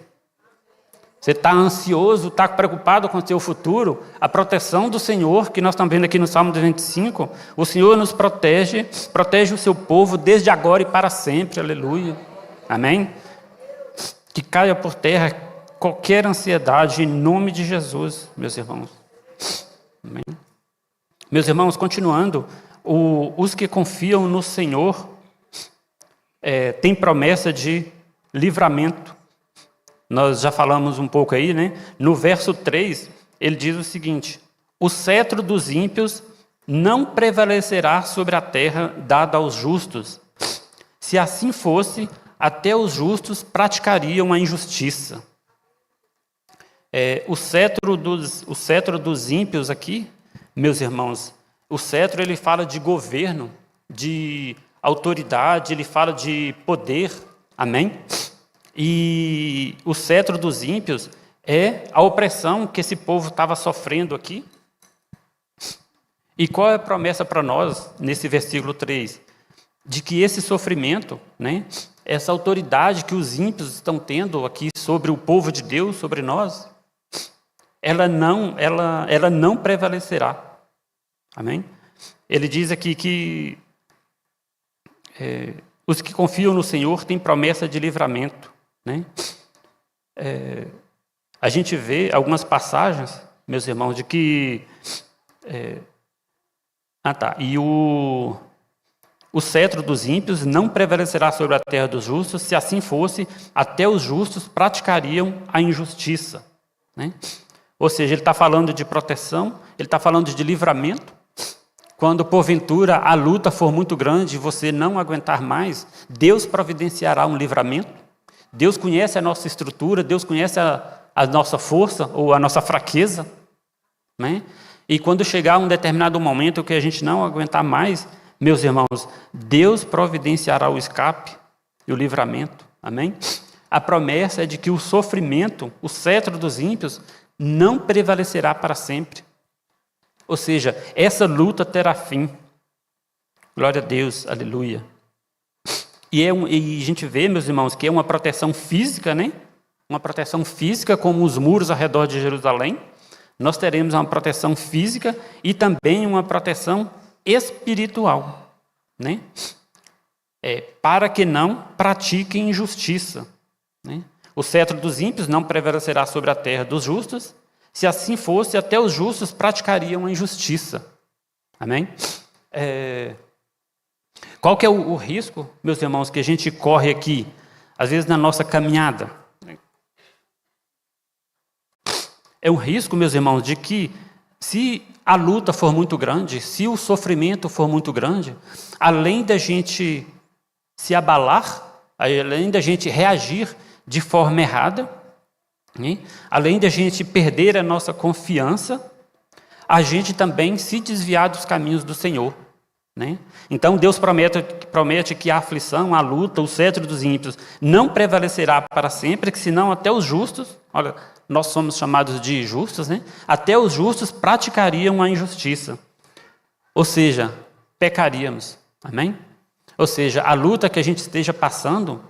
Você está ansioso, está preocupado com o seu futuro? A proteção do Senhor, que nós estamos vendo aqui no Salmo 25, o Senhor nos protege, protege o seu povo desde agora e para sempre, aleluia. Amém? Que caia por terra qualquer ansiedade em nome de Jesus, meus irmãos. Amém? Meus irmãos, continuando, os que confiam no Senhor têm promessa de livramento. Nós já falamos um pouco aí, né? No verso 3, ele diz o seguinte: o cetro dos ímpios não prevalecerá sobre a terra dada aos justos. Se assim fosse, até os justos praticariam a injustiça. O cetro dos ímpios aqui, meus irmãos, o cetro ele fala de governo, de autoridade, ele fala de poder, amém? E o cetro dos ímpios é a opressão que esse povo estava sofrendo aqui. E qual é a promessa para nós, nesse versículo 3? De que esse sofrimento, né, essa autoridade que os ímpios estão tendo aqui sobre o povo de Deus, sobre nós, ela não prevalecerá. Amém? Ele diz aqui que os que confiam no Senhor têm promessa de livramento. Né? A gente vê algumas passagens, meus irmãos, de que e o cetro dos ímpios não prevalecerá sobre a terra dos justos. Se assim fosse, até os justos praticariam a injustiça, né? Ou seja, ele está falando de proteção, ele está falando de livramento. Quando porventura a luta for muito grande e você não aguentar mais, Deus providenciará um livramento. Deus conhece a nossa estrutura, Deus conhece a nossa força ou a nossa fraqueza, né? E quando chegar um determinado momento que a gente não aguentar mais, meus irmãos, Deus providenciará o escape e o livramento, amém? A promessa é de que o sofrimento, o cetro dos ímpios, não prevalecerá para sempre. Ou seja, essa luta terá fim. Glória a Deus, aleluia. E a gente vê, meus irmãos, que é uma proteção física, né? Uma proteção física, como os muros ao redor de Jerusalém. Nós teremos uma proteção física e também uma proteção espiritual, né? Para que não pratiquem injustiça, né? O cetro dos ímpios não prevalecerá sobre a terra dos justos. Se assim fosse, até os justos praticariam a injustiça. Amém? Qual que é o risco, meus irmãos, que a gente corre aqui, às vezes na nossa caminhada? É um risco, meus irmãos, de que se a luta for muito grande, se o sofrimento for muito grande, além da gente se abalar, além da gente reagir de forma errada, né? Além da gente perder a nossa confiança, a gente também se desviar dos caminhos do Senhor, né? Então Deus promete que a aflição, a luta, o cetro dos ímpios não prevalecerá para sempre, que senão até os justos, olha, nós somos chamados de justos, né? Até os justos praticariam a injustiça, ou seja, pecaríamos, amém? Ou seja, a luta que a gente esteja passando,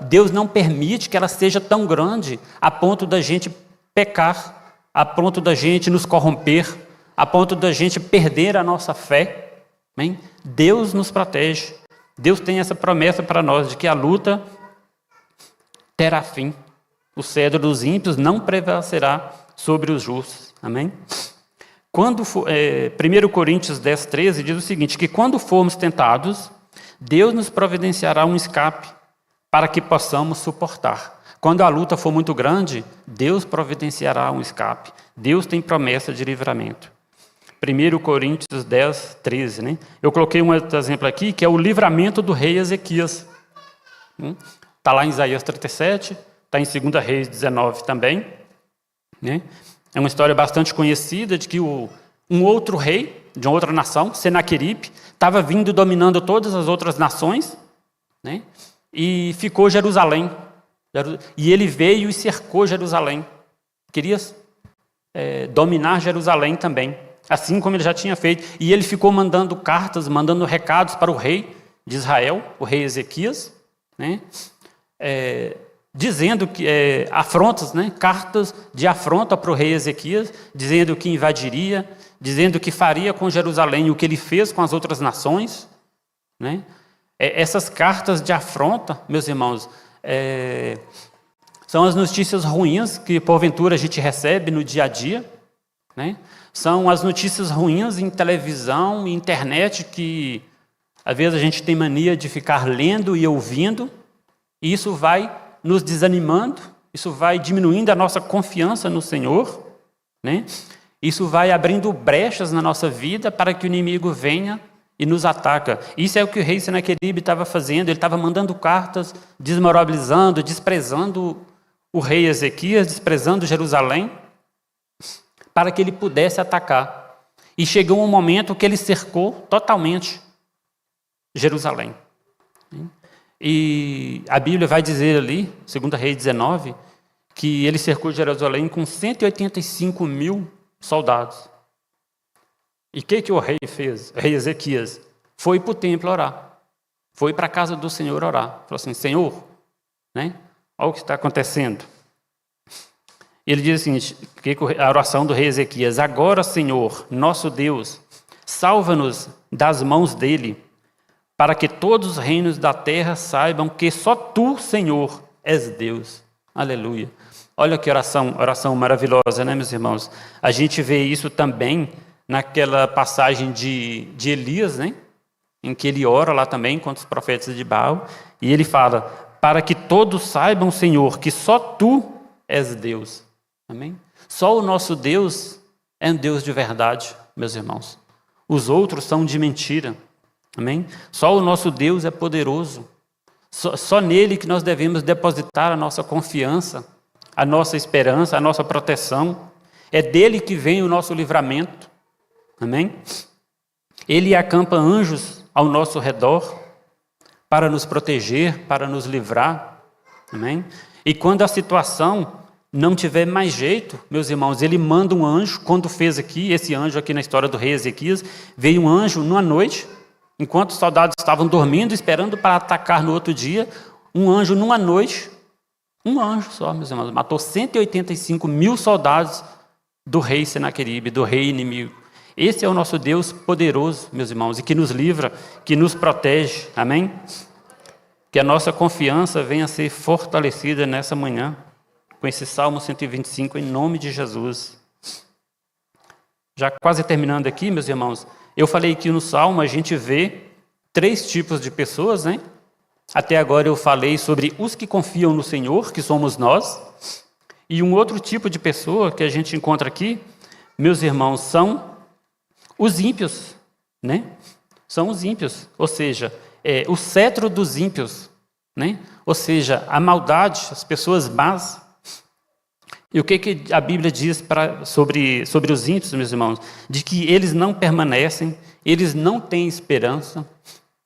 Deus não permite que ela seja tão grande a ponto da gente pecar, a ponto da gente nos corromper, a ponto da gente perder a nossa fé. Amém? Deus nos protege. Deus tem essa promessa para nós de que a luta terá fim. O cetro dos ímpios não prevalecerá sobre os justos. Amém? 1 Coríntios 10, 13 diz o seguinte, que quando formos tentados, Deus nos providenciará um escape para que possamos suportar. Quando a luta for muito grande, Deus providenciará um escape. Deus tem promessa de livramento. 1 Coríntios 10, 13. Né? Eu coloquei um outro exemplo aqui, que é o livramento do rei Ezequias. Está lá em Isaías 37, está em 2 Reis 19 também. Né? É uma história bastante conhecida de que um outro rei, de outra nação, Senaqueribe, estava vindo dominando todas as outras nações, né? E ficou Jerusalém. E ele veio e cercou Jerusalém. Queria dominar Jerusalém também, assim como ele já tinha feito. E ele ficou mandando cartas, mandando recados para o rei de Israel, o rei Ezequias, né? Dizendo que afrontas, né? Cartas de afronta para o rei Ezequias, dizendo que invadiria, dizendo que faria com Jerusalém o que ele fez com as outras nações, né? Essas cartas de afronta, meus irmãos, são as notícias ruins que porventura a gente recebe no dia a dia, né? São as notícias ruins em televisão, internet, que às vezes a gente tem mania de ficar lendo e ouvindo, e isso vai nos desanimando, isso vai diminuindo a nossa confiança no Senhor, né? Isso vai abrindo brechas na nossa vida para que o inimigo venha e nos ataca. Isso é o que o rei Senaqueribe estava fazendo. Ele estava mandando cartas, desmoralizando, desprezando o rei Ezequias, desprezando Jerusalém, para que ele pudesse atacar. E chegou um momento que ele cercou totalmente Jerusalém. E a Bíblia vai dizer ali, 2 Reis 19, que ele cercou Jerusalém com 185 mil soldados. E o que o rei fez? O rei Ezequias foi para o templo orar. Foi para a casa do Senhor orar. Falou assim, Senhor, né? Olha o que está acontecendo. Ele diz o seguinte, a oração do rei Ezequias, agora, Senhor, nosso Deus, salva-nos das mãos dele, para que todos os reinos da terra saibam que só tu, Senhor, és Deus. Aleluia. Olha que oração maravilhosa, né, meus irmãos? A gente vê isso também naquela passagem de Elias, né? Em que ele ora lá também contra os profetas de Baal, e ele fala, para que todos saibam, Senhor, que só tu és Deus. Amém? Só o nosso Deus é um Deus de verdade, meus irmãos. Os outros são de mentira. Amém? Só o nosso Deus é poderoso. Só nele que nós devemos depositar a nossa confiança, a nossa esperança, a nossa proteção. É dele que vem o nosso livramento. Amém? Ele acampa anjos ao nosso redor para nos proteger, para nos livrar. Amém? E quando a situação não tiver mais jeito, meus irmãos, ele manda um anjo, quando fez aqui, esse anjo aqui na história do rei Ezequias, veio um anjo numa noite, enquanto os soldados estavam dormindo, esperando para atacar no outro dia, um anjo numa noite, um anjo só, meus irmãos, matou 185 mil soldados do rei Senaqueribe, do rei inimigo. Esse é o nosso Deus poderoso, meus irmãos, e que nos livra, que nos protege, amém? Que a nossa confiança venha a ser fortalecida nessa manhã, com esse Salmo 125, em nome de Jesus. Já quase terminando aqui, meus irmãos, eu falei que no Salmo a gente vê 3 tipos de pessoas, né? Até agora eu falei sobre os que confiam no Senhor, que somos nós, e um outro tipo de pessoa que a gente encontra aqui, meus irmãos, são os ímpios, né? São os ímpios, ou seja, o cetro dos ímpios, né? Ou seja, a maldade, as pessoas más. E o que a Bíblia diz sobre os ímpios, meus irmãos? De que eles não permanecem, eles não têm esperança,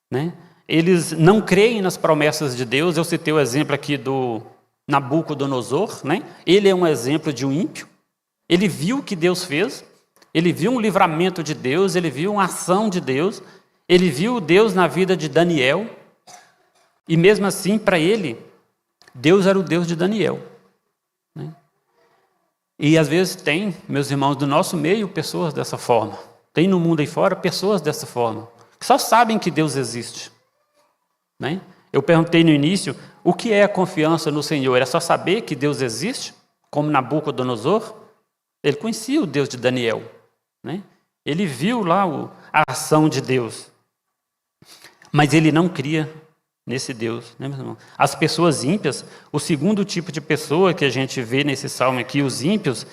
né? Eles não creem nas promessas de Deus. Eu citei o exemplo aqui do Nabucodonosor, né? Ele é um exemplo de um ímpio. Ele viu o que Deus fez, ele viu um livramento de Deus, ele viu uma ação de Deus, ele viu Deus na vida de Daniel, e mesmo assim, para ele, Deus era o Deus de Daniel, né? E às vezes tem, meus irmãos, do nosso meio, pessoas dessa forma. Tem no mundo aí fora pessoas dessa forma, que só sabem que Deus existe, né? Eu perguntei no início, o que é a confiança no Senhor? Era só saber que Deus existe? Como Nabucodonosor? Ele conhecia o Deus de Daniel, né? Ele viu lá a ação de Deus, mas ele não cria nesse Deus, né, meu irmão? As pessoas ímpias, o segundo tipo de pessoa que a gente vê nesse salmo aqui, os ímpios,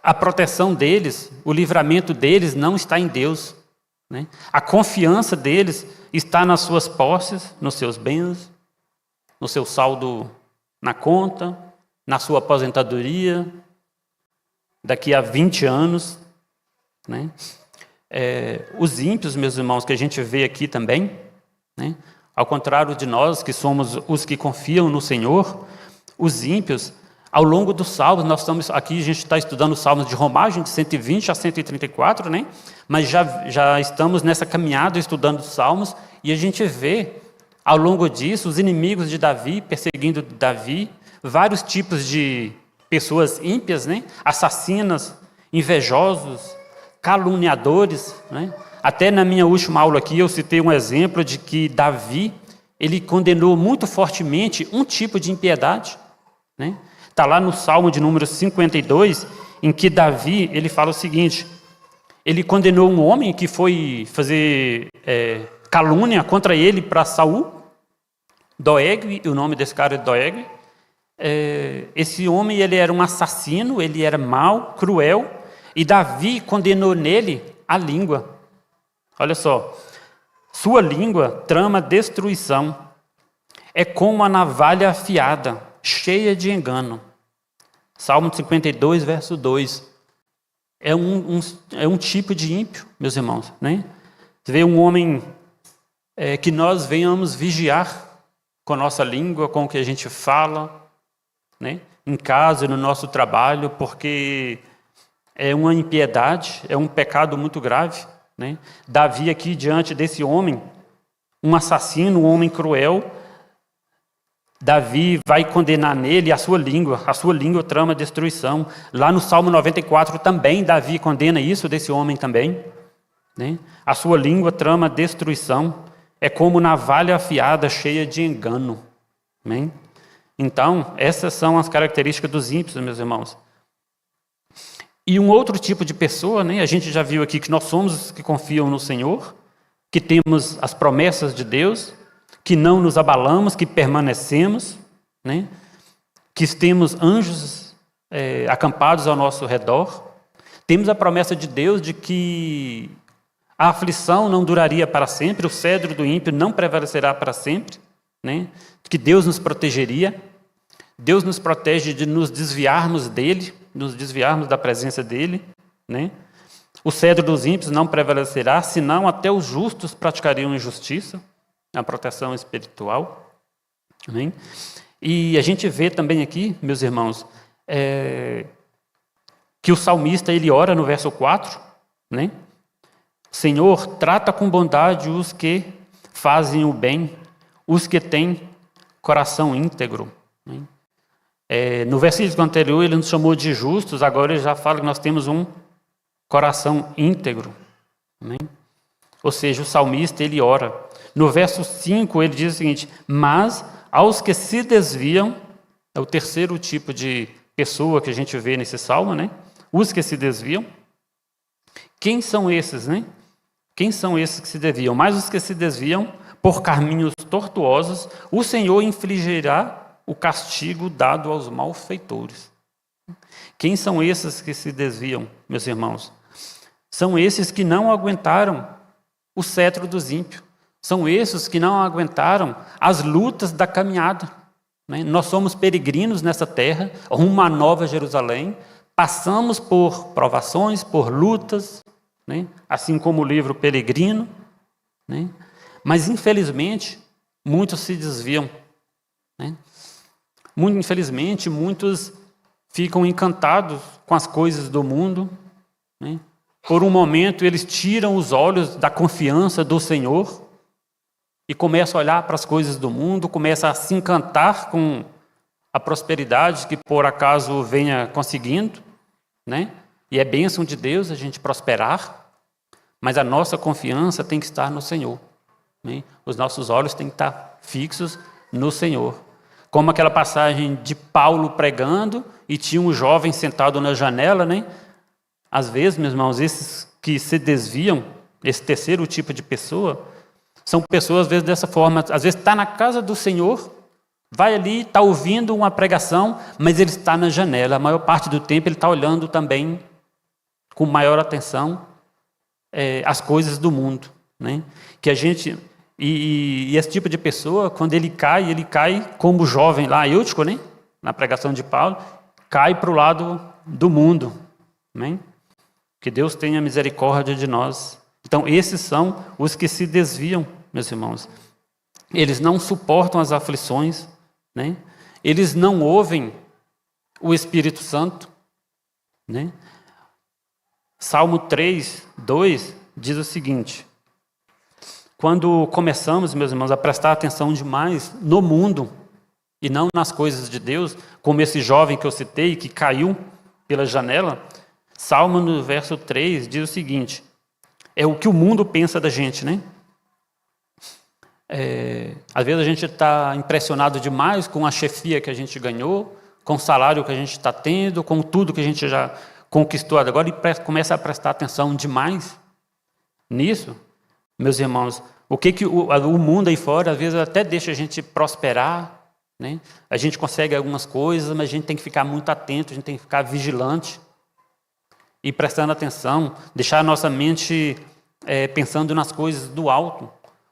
a proteção deles, o livramento deles não está em Deus, né? A confiança deles está nas suas posses, nos seus bens, no seu saldo na conta, na sua aposentadoria, daqui a 20 anos, né? Os ímpios, meus irmãos, que a gente vê aqui também, né? Ao contrário de nós, que somos os que confiam no Senhor, os ímpios, ao longo dos salmos, nós estamos aqui, a gente está estudando os salmos de romagem, de 120 a 134, né? Mas já estamos nessa caminhada estudando os salmos, e a gente vê, ao longo disso, os inimigos de Davi, perseguindo Davi, vários tipos de pessoas ímpias, né? Assassinas, invejosos, caluniadores, né? Até na minha última aula aqui eu citei um exemplo de que Davi, ele condenou muito fortemente um tipo de impiedade, né? Está lá no Salmo de número 52, em que Davi, ele fala o seguinte, ele condenou um homem que foi fazer calúnia contra ele para Saul, Doeg, o nome desse cara é Doeg. Esse homem, ele era um assassino, ele era mau, cruel, e Davi condenou nele a língua. Olha só, sua língua trama destruição, é como a navalha afiada, cheia de engano. Salmo 52, verso 2. É um tipo de ímpio, meus irmãos, né? Você vê um homem que nós venhamos vigiar com a nossa língua, com o que a gente fala, né? Em casa, no nosso trabalho, porque é uma impiedade, é um pecado muito grave, né? Davi aqui, diante desse homem, um assassino, um homem cruel, Davi vai condenar nele a sua língua trama destruição. Lá no Salmo 94 também, Davi condena isso desse homem também, né? A sua língua trama destruição, é como navalha afiada, cheia de engano. Amém? Então, essas são as características dos ímpios, meus irmãos. E um outro tipo de pessoa, né? A gente já viu aqui que nós somos os que confiam no Senhor, que temos as promessas de Deus, que não nos abalamos, que permanecemos, né? Que temos anjos acampados ao nosso redor. Temos a promessa de Deus de que a aflição não duraria para sempre, o cedro do ímpio não prevalecerá para sempre, né? Que Deus nos protegeria. Deus nos protege de nos desviarmos dele, nos desviarmos da presença dele, né? O cedro dos ímpios não prevalecerá, senão até os justos praticariam injustiça, a proteção espiritual. Amém? E a gente vê também aqui, meus irmãos, que o salmista ele ora no verso 4, né? Senhor, trata com bondade os que fazem o bem, os que têm coração íntegro. Né? No versículo anterior ele nos chamou de justos, agora ele já fala que nós temos um coração íntegro. Né? Ou seja, o salmista ele ora. No verso 5 ele diz o seguinte: mas aos que se desviam, é o terceiro tipo de pessoa que a gente vê nesse salmo, né? Os que se desviam. Quem são esses, né? Quem são esses que se desviam? Mas os que se desviam por caminhos tortuosos, o Senhor infligirá o castigo dado aos malfeitores. Quem são esses que se desviam, meus irmãos? São esses que não aguentaram o cetro dos ímpios. São esses que não aguentaram as lutas da caminhada. Né? Nós somos peregrinos nessa terra, rumo à Nova Jerusalém. Passamos por provações, por lutas, né? Assim como o livro Peregrino. Né? Mas, infelizmente, muitos se desviam. Né? Infelizmente, muitos ficam encantados com as coisas do mundo. Né? Por um momento, eles tiram os olhos da confiança do Senhor e começam a olhar para as coisas do mundo, começam a se encantar com a prosperidade que por acaso venha conseguindo, né? E é bênção de Deus a gente prosperar, mas a nossa confiança tem que estar no Senhor. Né? Os nossos olhos têm que estar fixos no Senhor. Como aquela passagem de Paulo pregando e tinha um jovem sentado na janela, né? Às vezes, meus irmãos, esses que se desviam, esse terceiro tipo de pessoa, são pessoas, às vezes, dessa forma. Às vezes está na casa do Senhor, vai ali, está ouvindo uma pregação, mas ele está na janela. A maior parte do tempo ele está olhando também com maior atenção as coisas do mundo. Né? Que a gente... E esse tipo de pessoa, quando ele cai como o jovem lá, Eutico, né? Na pregação de Paulo, cai para o lado do mundo. Né? Que Deus tenha misericórdia de nós. Então, esses são os que se desviam, meus irmãos. Eles não suportam as aflições, né? Eles não ouvem o Espírito Santo. Né? Salmo 3, 2 diz o seguinte: quando começamos, meus irmãos, a prestar atenção demais no mundo e não nas coisas de Deus, como esse jovem que eu citei, que caiu pela janela, Salmo no verso 3 diz o seguinte: é o que o mundo pensa da gente, né? Às vezes a gente está impressionado demais com a chefia que a gente ganhou, com o salário que a gente está tendo, com tudo que a gente já conquistou agora e começa a prestar atenção demais nisso. Meus irmãos, o mundo aí fora, às vezes, até deixa a gente prosperar, né? A gente consegue algumas coisas, mas a gente tem que ficar muito atento, a gente tem que ficar vigilante e prestando atenção, deixar a nossa mente pensando nas coisas do alto,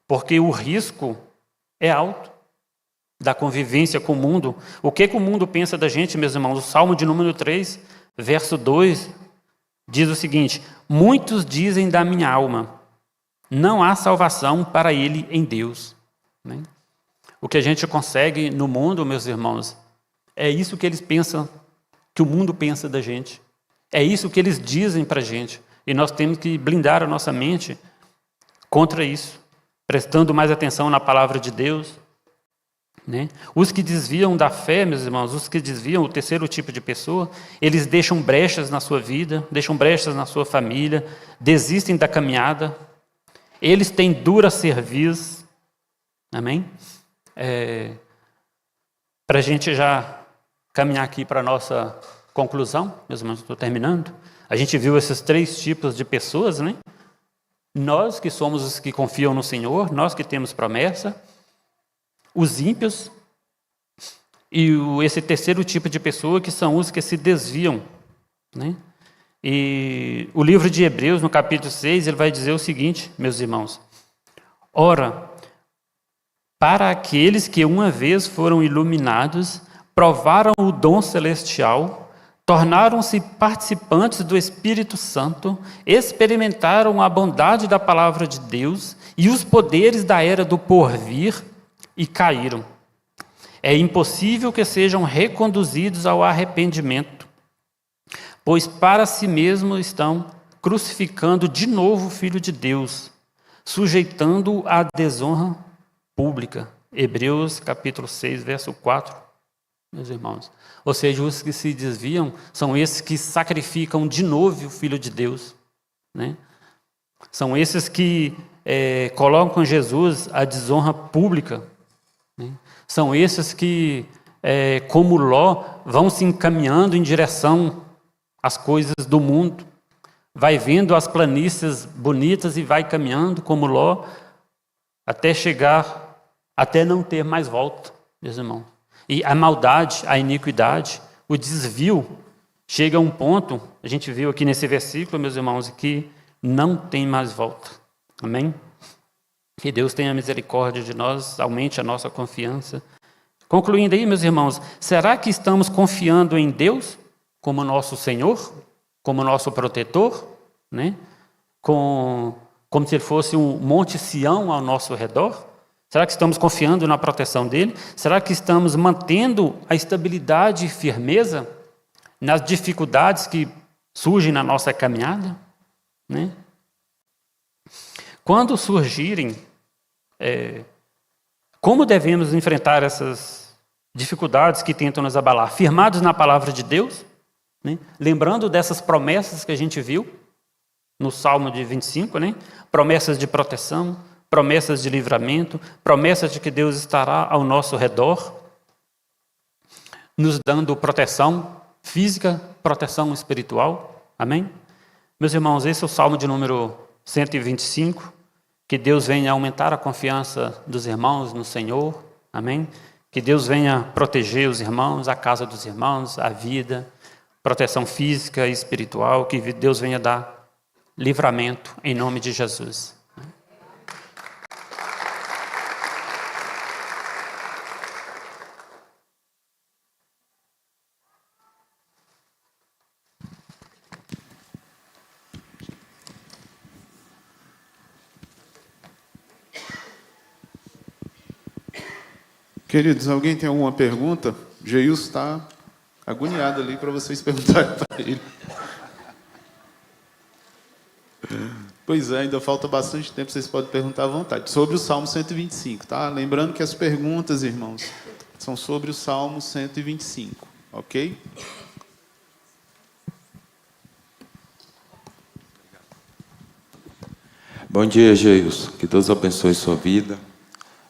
porque o risco é alto da convivência com o mundo. O que o mundo pensa da gente, meus irmãos? O Salmo de número 3, verso 2, diz o seguinte: muitos dizem da minha alma, não há salvação para ele em Deus. Né? O que a gente consegue no mundo, meus irmãos, é isso que eles pensam, que o mundo pensa da gente. É isso que eles dizem para a gente. E nós temos que blindar a nossa mente contra isso, prestando mais atenção na palavra de Deus. Né? Os que desviam da fé, meus irmãos, os que desviam, o terceiro tipo de pessoa, eles deixam brechas na sua vida, deixam brechas na sua família, desistem da caminhada. Eles têm dura cerviz. Amém? Para a gente já caminhar aqui para a nossa conclusão, meus irmãos, estou terminando. A gente viu esses três tipos de pessoas, né? Nós que somos os que confiam no Senhor, nós que temos promessa, os ímpios e esse terceiro tipo de pessoa que são os que se desviam. Né? E o livro de Hebreus, no capítulo 6, ele vai dizer o seguinte, meus irmãos: ora, para aqueles que uma vez foram iluminados, provaram o dom celestial, tornaram-se participantes do Espírito Santo, experimentaram a bondade da palavra de Deus e os poderes da era do porvir e caíram. é impossível que sejam reconduzidos ao arrependimento, pois para si mesmos estão crucificando de novo o Filho de Deus, sujeitando-o à desonra pública. Hebreus capítulo 6, verso 4, meus irmãos. Ou seja, os que se desviam são esses que sacrificam de novo o Filho de Deus, né? São esses que colocam Jesus à desonra pública, né? São esses que, como Ló, vão se encaminhando em direção às coisas do mundo, vai vendo as planícies bonitas e vai caminhando como Ló, até chegar, até não ter mais volta, meus irmãos. E a maldade, a iniquidade, o desvio, chega a um ponto, a gente viu aqui nesse versículo, meus irmãos, que não tem mais volta. Amém? Que Deus tenha misericórdia de nós, aumente a nossa confiança. Concluindo aí, meus irmãos, será que estamos confiando em Deus como nosso Senhor, como nosso protetor, né? Como se ele fosse um monte Sião ao nosso redor? Será que estamos confiando na proteção dele? Será que estamos mantendo a estabilidade e firmeza nas dificuldades que surgem na nossa caminhada, né? Quando surgirem, como devemos enfrentar essas dificuldades que tentam nos abalar? Firmados na palavra de Deus, né? Lembrando dessas promessas que a gente viu no Salmo de 25, né? Promessas de proteção, promessas de livramento, promessas de que Deus estará ao nosso redor, nos dando proteção física, proteção espiritual. Amém? Meus irmãos, esse é o Salmo de número 125. Que Deus venha aumentar a confiança dos irmãos no Senhor. Amém? Que Deus venha proteger os irmãos, a casa dos irmãos, a vida, proteção física e espiritual. Que Deus venha dar livramento em nome de Jesus. Queridos, alguém tem alguma pergunta? Geilson está agoniado ali para vocês perguntarem para ele. Pois é, ainda falta bastante tempo, vocês podem perguntar à vontade. Sobre o Salmo 125, tá? Lembrando que as perguntas, irmãos, são sobre o Salmo 125, ok? Bom dia, Geilson. Que Deus abençoe sua vida.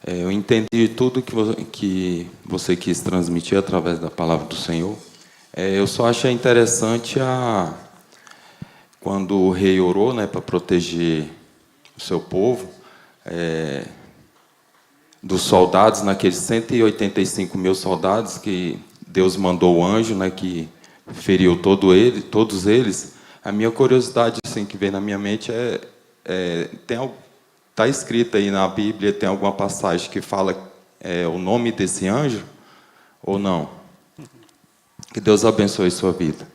Eu entendi tudo que você quis transmitir através da palavra do Senhor. Eu só achei interessante quando o rei orou, né, para proteger o seu povo, dos soldados, naqueles 185 mil soldados que Deus mandou o anjo, né, que feriu todos eles. A minha curiosidade assim, que vem na minha mente está escrito aí na Bíblia, tem alguma passagem que fala o nome desse anjo ou não? Que Deus abençoe sua vida.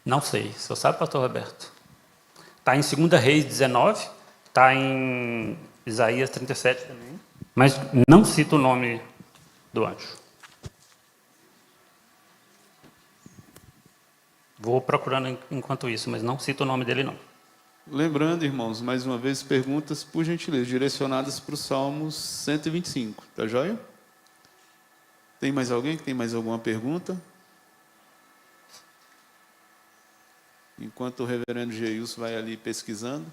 Não sei, só sabe, pastor Roberto. Está em 2 Reis 19, está em Isaías 37 também, mas não cita o nome do anjo. Vou procurando enquanto isso, mas não cita o nome dele não. Lembrando, irmãos, mais uma vez, perguntas, por gentileza, direcionadas para o Salmo 125, tá joia? Tem mais alguém que tem mais alguma pergunta? Enquanto o reverendo Geilson vai ali pesquisando.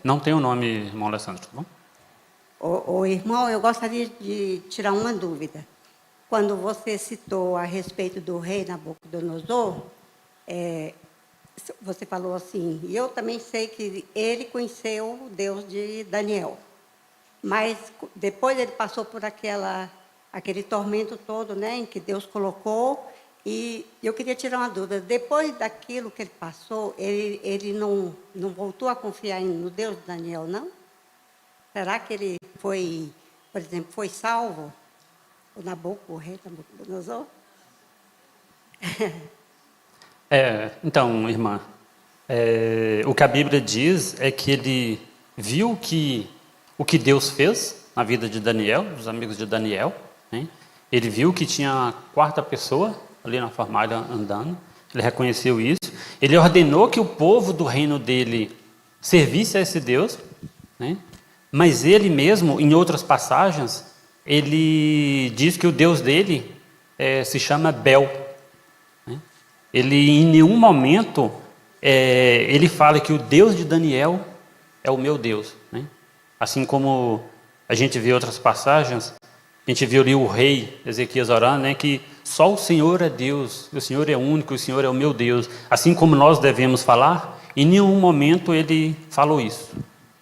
Não tem o nome, irmão Alessandro, tá bom? O irmão, eu gostaria de tirar uma dúvida. Quando você citou a respeito do rei Nabucodonosor, você falou assim, e eu também sei que ele conheceu o Deus de Daniel. Mas depois ele passou por aquele tormento todo, né, em que Deus colocou. E eu queria tirar uma dúvida. Depois daquilo que ele passou, ele não voltou a confiar no Deus de Daniel, não? Será que ele foi, por exemplo, foi salvo? O rei Nabucodonosor? Então, irmã, o que a Bíblia diz é que ele viu o que Deus fez na vida de Daniel, dos amigos de Daniel, né? Ele viu que tinha a quarta pessoa ali na fornalha andando, ele reconheceu isso, ele ordenou que o povo do reino dele servisse a esse Deus, né? Mas ele mesmo, em outras passagens, ele diz que o Deus dele se chama Bel. Né? Ele, em nenhum momento, ele fala que o Deus de Daniel é o meu Deus. Né? Assim como a gente vê outras passagens, a gente viu ali o rei Ezequias orando, né, que só o Senhor é Deus, o Senhor é único, o Senhor é o meu Deus. Assim como nós devemos falar, em nenhum momento ele falou isso.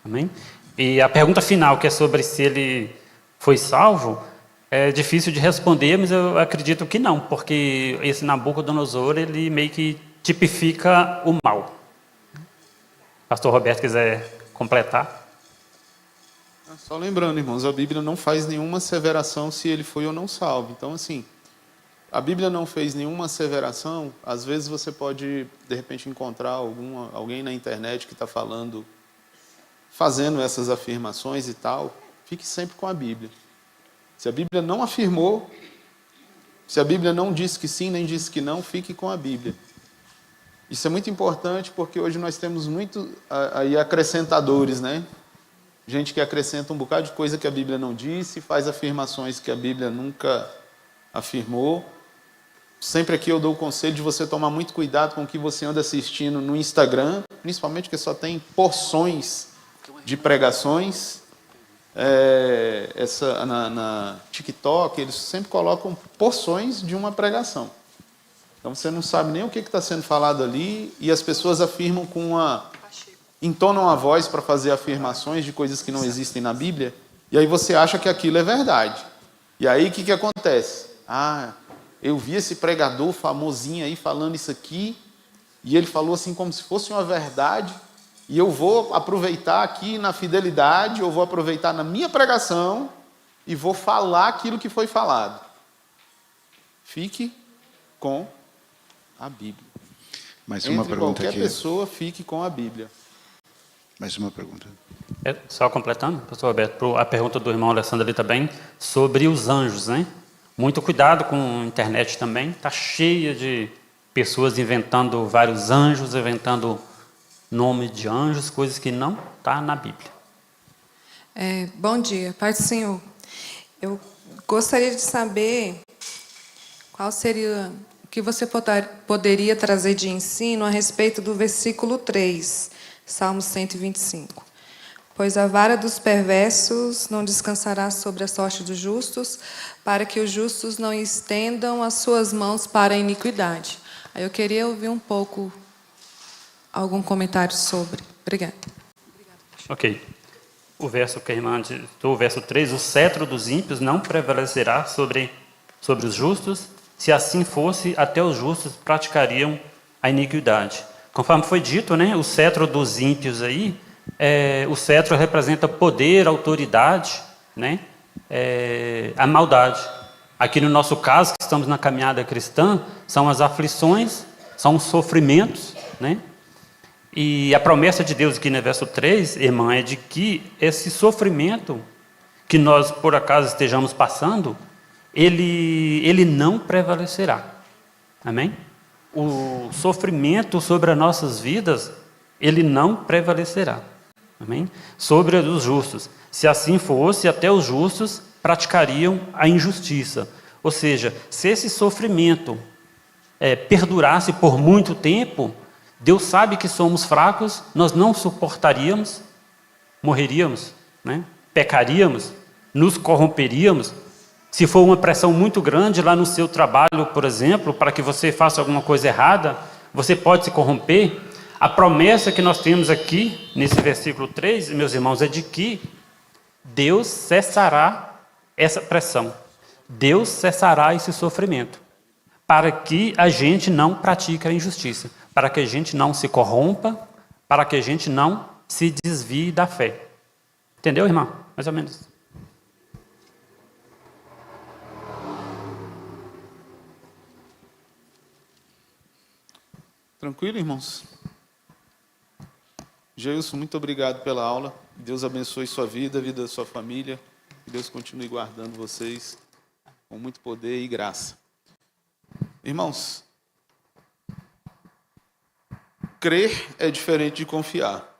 Amém? E a pergunta final, que é sobre se ele foi salvo, é difícil de responder, mas eu acredito que não, porque esse Nabucodonosor, ele meio que tipifica o mal. Pastor Roberto quiser completar. Só lembrando, irmãos, a Bíblia não faz nenhuma asseveração se ele foi ou não salvo. Então, assim, a Bíblia não fez nenhuma asseveração. Às vezes você pode, de repente, encontrar alguém na internet que está fazendo essas afirmações e tal. Fique sempre com a Bíblia. Se a Bíblia não afirmou, se a Bíblia não disse que sim, nem disse que não, fique com a Bíblia. Isso é muito importante porque hoje nós temos muito aí acrescentadores, né? Gente que acrescenta um bocado de coisa que a Bíblia não disse, faz afirmações que a Bíblia nunca afirmou. Sempre aqui eu dou o conselho de você tomar muito cuidado com o que você anda assistindo no Instagram, principalmente porque só tem porções de pregações. Na TikTok, eles sempre colocam porções de uma pregação. Então você não sabe nem o que está sendo falado ali, e as pessoas afirmam entonam a voz para fazer afirmações de coisas que não existem na Bíblia, e aí você acha que aquilo é verdade. E aí o que acontece? Eu vi esse pregador famosinho aí falando isso aqui, e ele falou assim como se fosse uma verdade, e eu vou aproveitar aqui na fidelidade, eu vou aproveitar na minha pregação, e vou falar aquilo que foi falado. Fique com a Bíblia. Mais uma pergunta qualquer aqui. pessoa, fique com a Bíblia. Mais uma pergunta. Só completando, pastor Roberto, a pergunta do irmão Alessandro ali também, sobre os anjos, né? Muito cuidado com a internet também, está cheia de pessoas inventando vários anjos, inventando nome de anjos, coisas que não está na Bíblia. Bom dia, Pai do Senhor. Eu gostaria de saber qual seria o que você poderia trazer de ensino a respeito do versículo 3, Salmo 125. Pois a vara dos perversos não descansará sobre a sorte dos justos, para que os justos não estendam as suas mãos para a iniquidade. Aí eu queria ouvir um pouco, algum comentário sobre. Obrigada. Ok. O verso que a irmã citou, o verso 3, o cetro dos ímpios não prevalecerá sobre os justos, se assim fosse, até os justos praticariam a iniquidade. Conforme foi dito, né, o cetro dos ímpios aí, o cetro representa poder, autoridade, né, a maldade. Aqui no nosso caso, que estamos na caminhada cristã, são as aflições, são os sofrimentos, né? E a promessa de Deus aqui no verso 3, irmã, é de que esse sofrimento que nós, por acaso, estejamos passando, ele não prevalecerá. Amém? O sofrimento sobre as nossas vidas, ele não prevalecerá. Amém? Sobre os justos. Se assim fosse, até os justos praticariam a injustiça. Ou seja, se esse sofrimento perdurasse por muito tempo, Deus sabe que somos fracos, nós não suportaríamos, morreríamos, né? Pecaríamos, nos corromperíamos. Se for uma pressão muito grande lá no seu trabalho, por exemplo, para que você faça alguma coisa errada, você pode se corromper. A promessa que nós temos aqui, nesse versículo 3, meus irmãos, é de que Deus cessará essa pressão. Deus cessará esse sofrimento, para que a gente não pratique a injustiça, para que a gente não se corrompa, para que a gente não se desvie da fé. Entendeu, irmão? Mais ou menos. Tranquilo, irmãos? Geilson, muito obrigado pela aula. Deus abençoe sua vida, a vida da sua família. Que Deus continue guardando vocês com muito poder e graça. Irmãos, crer é diferente de confiar.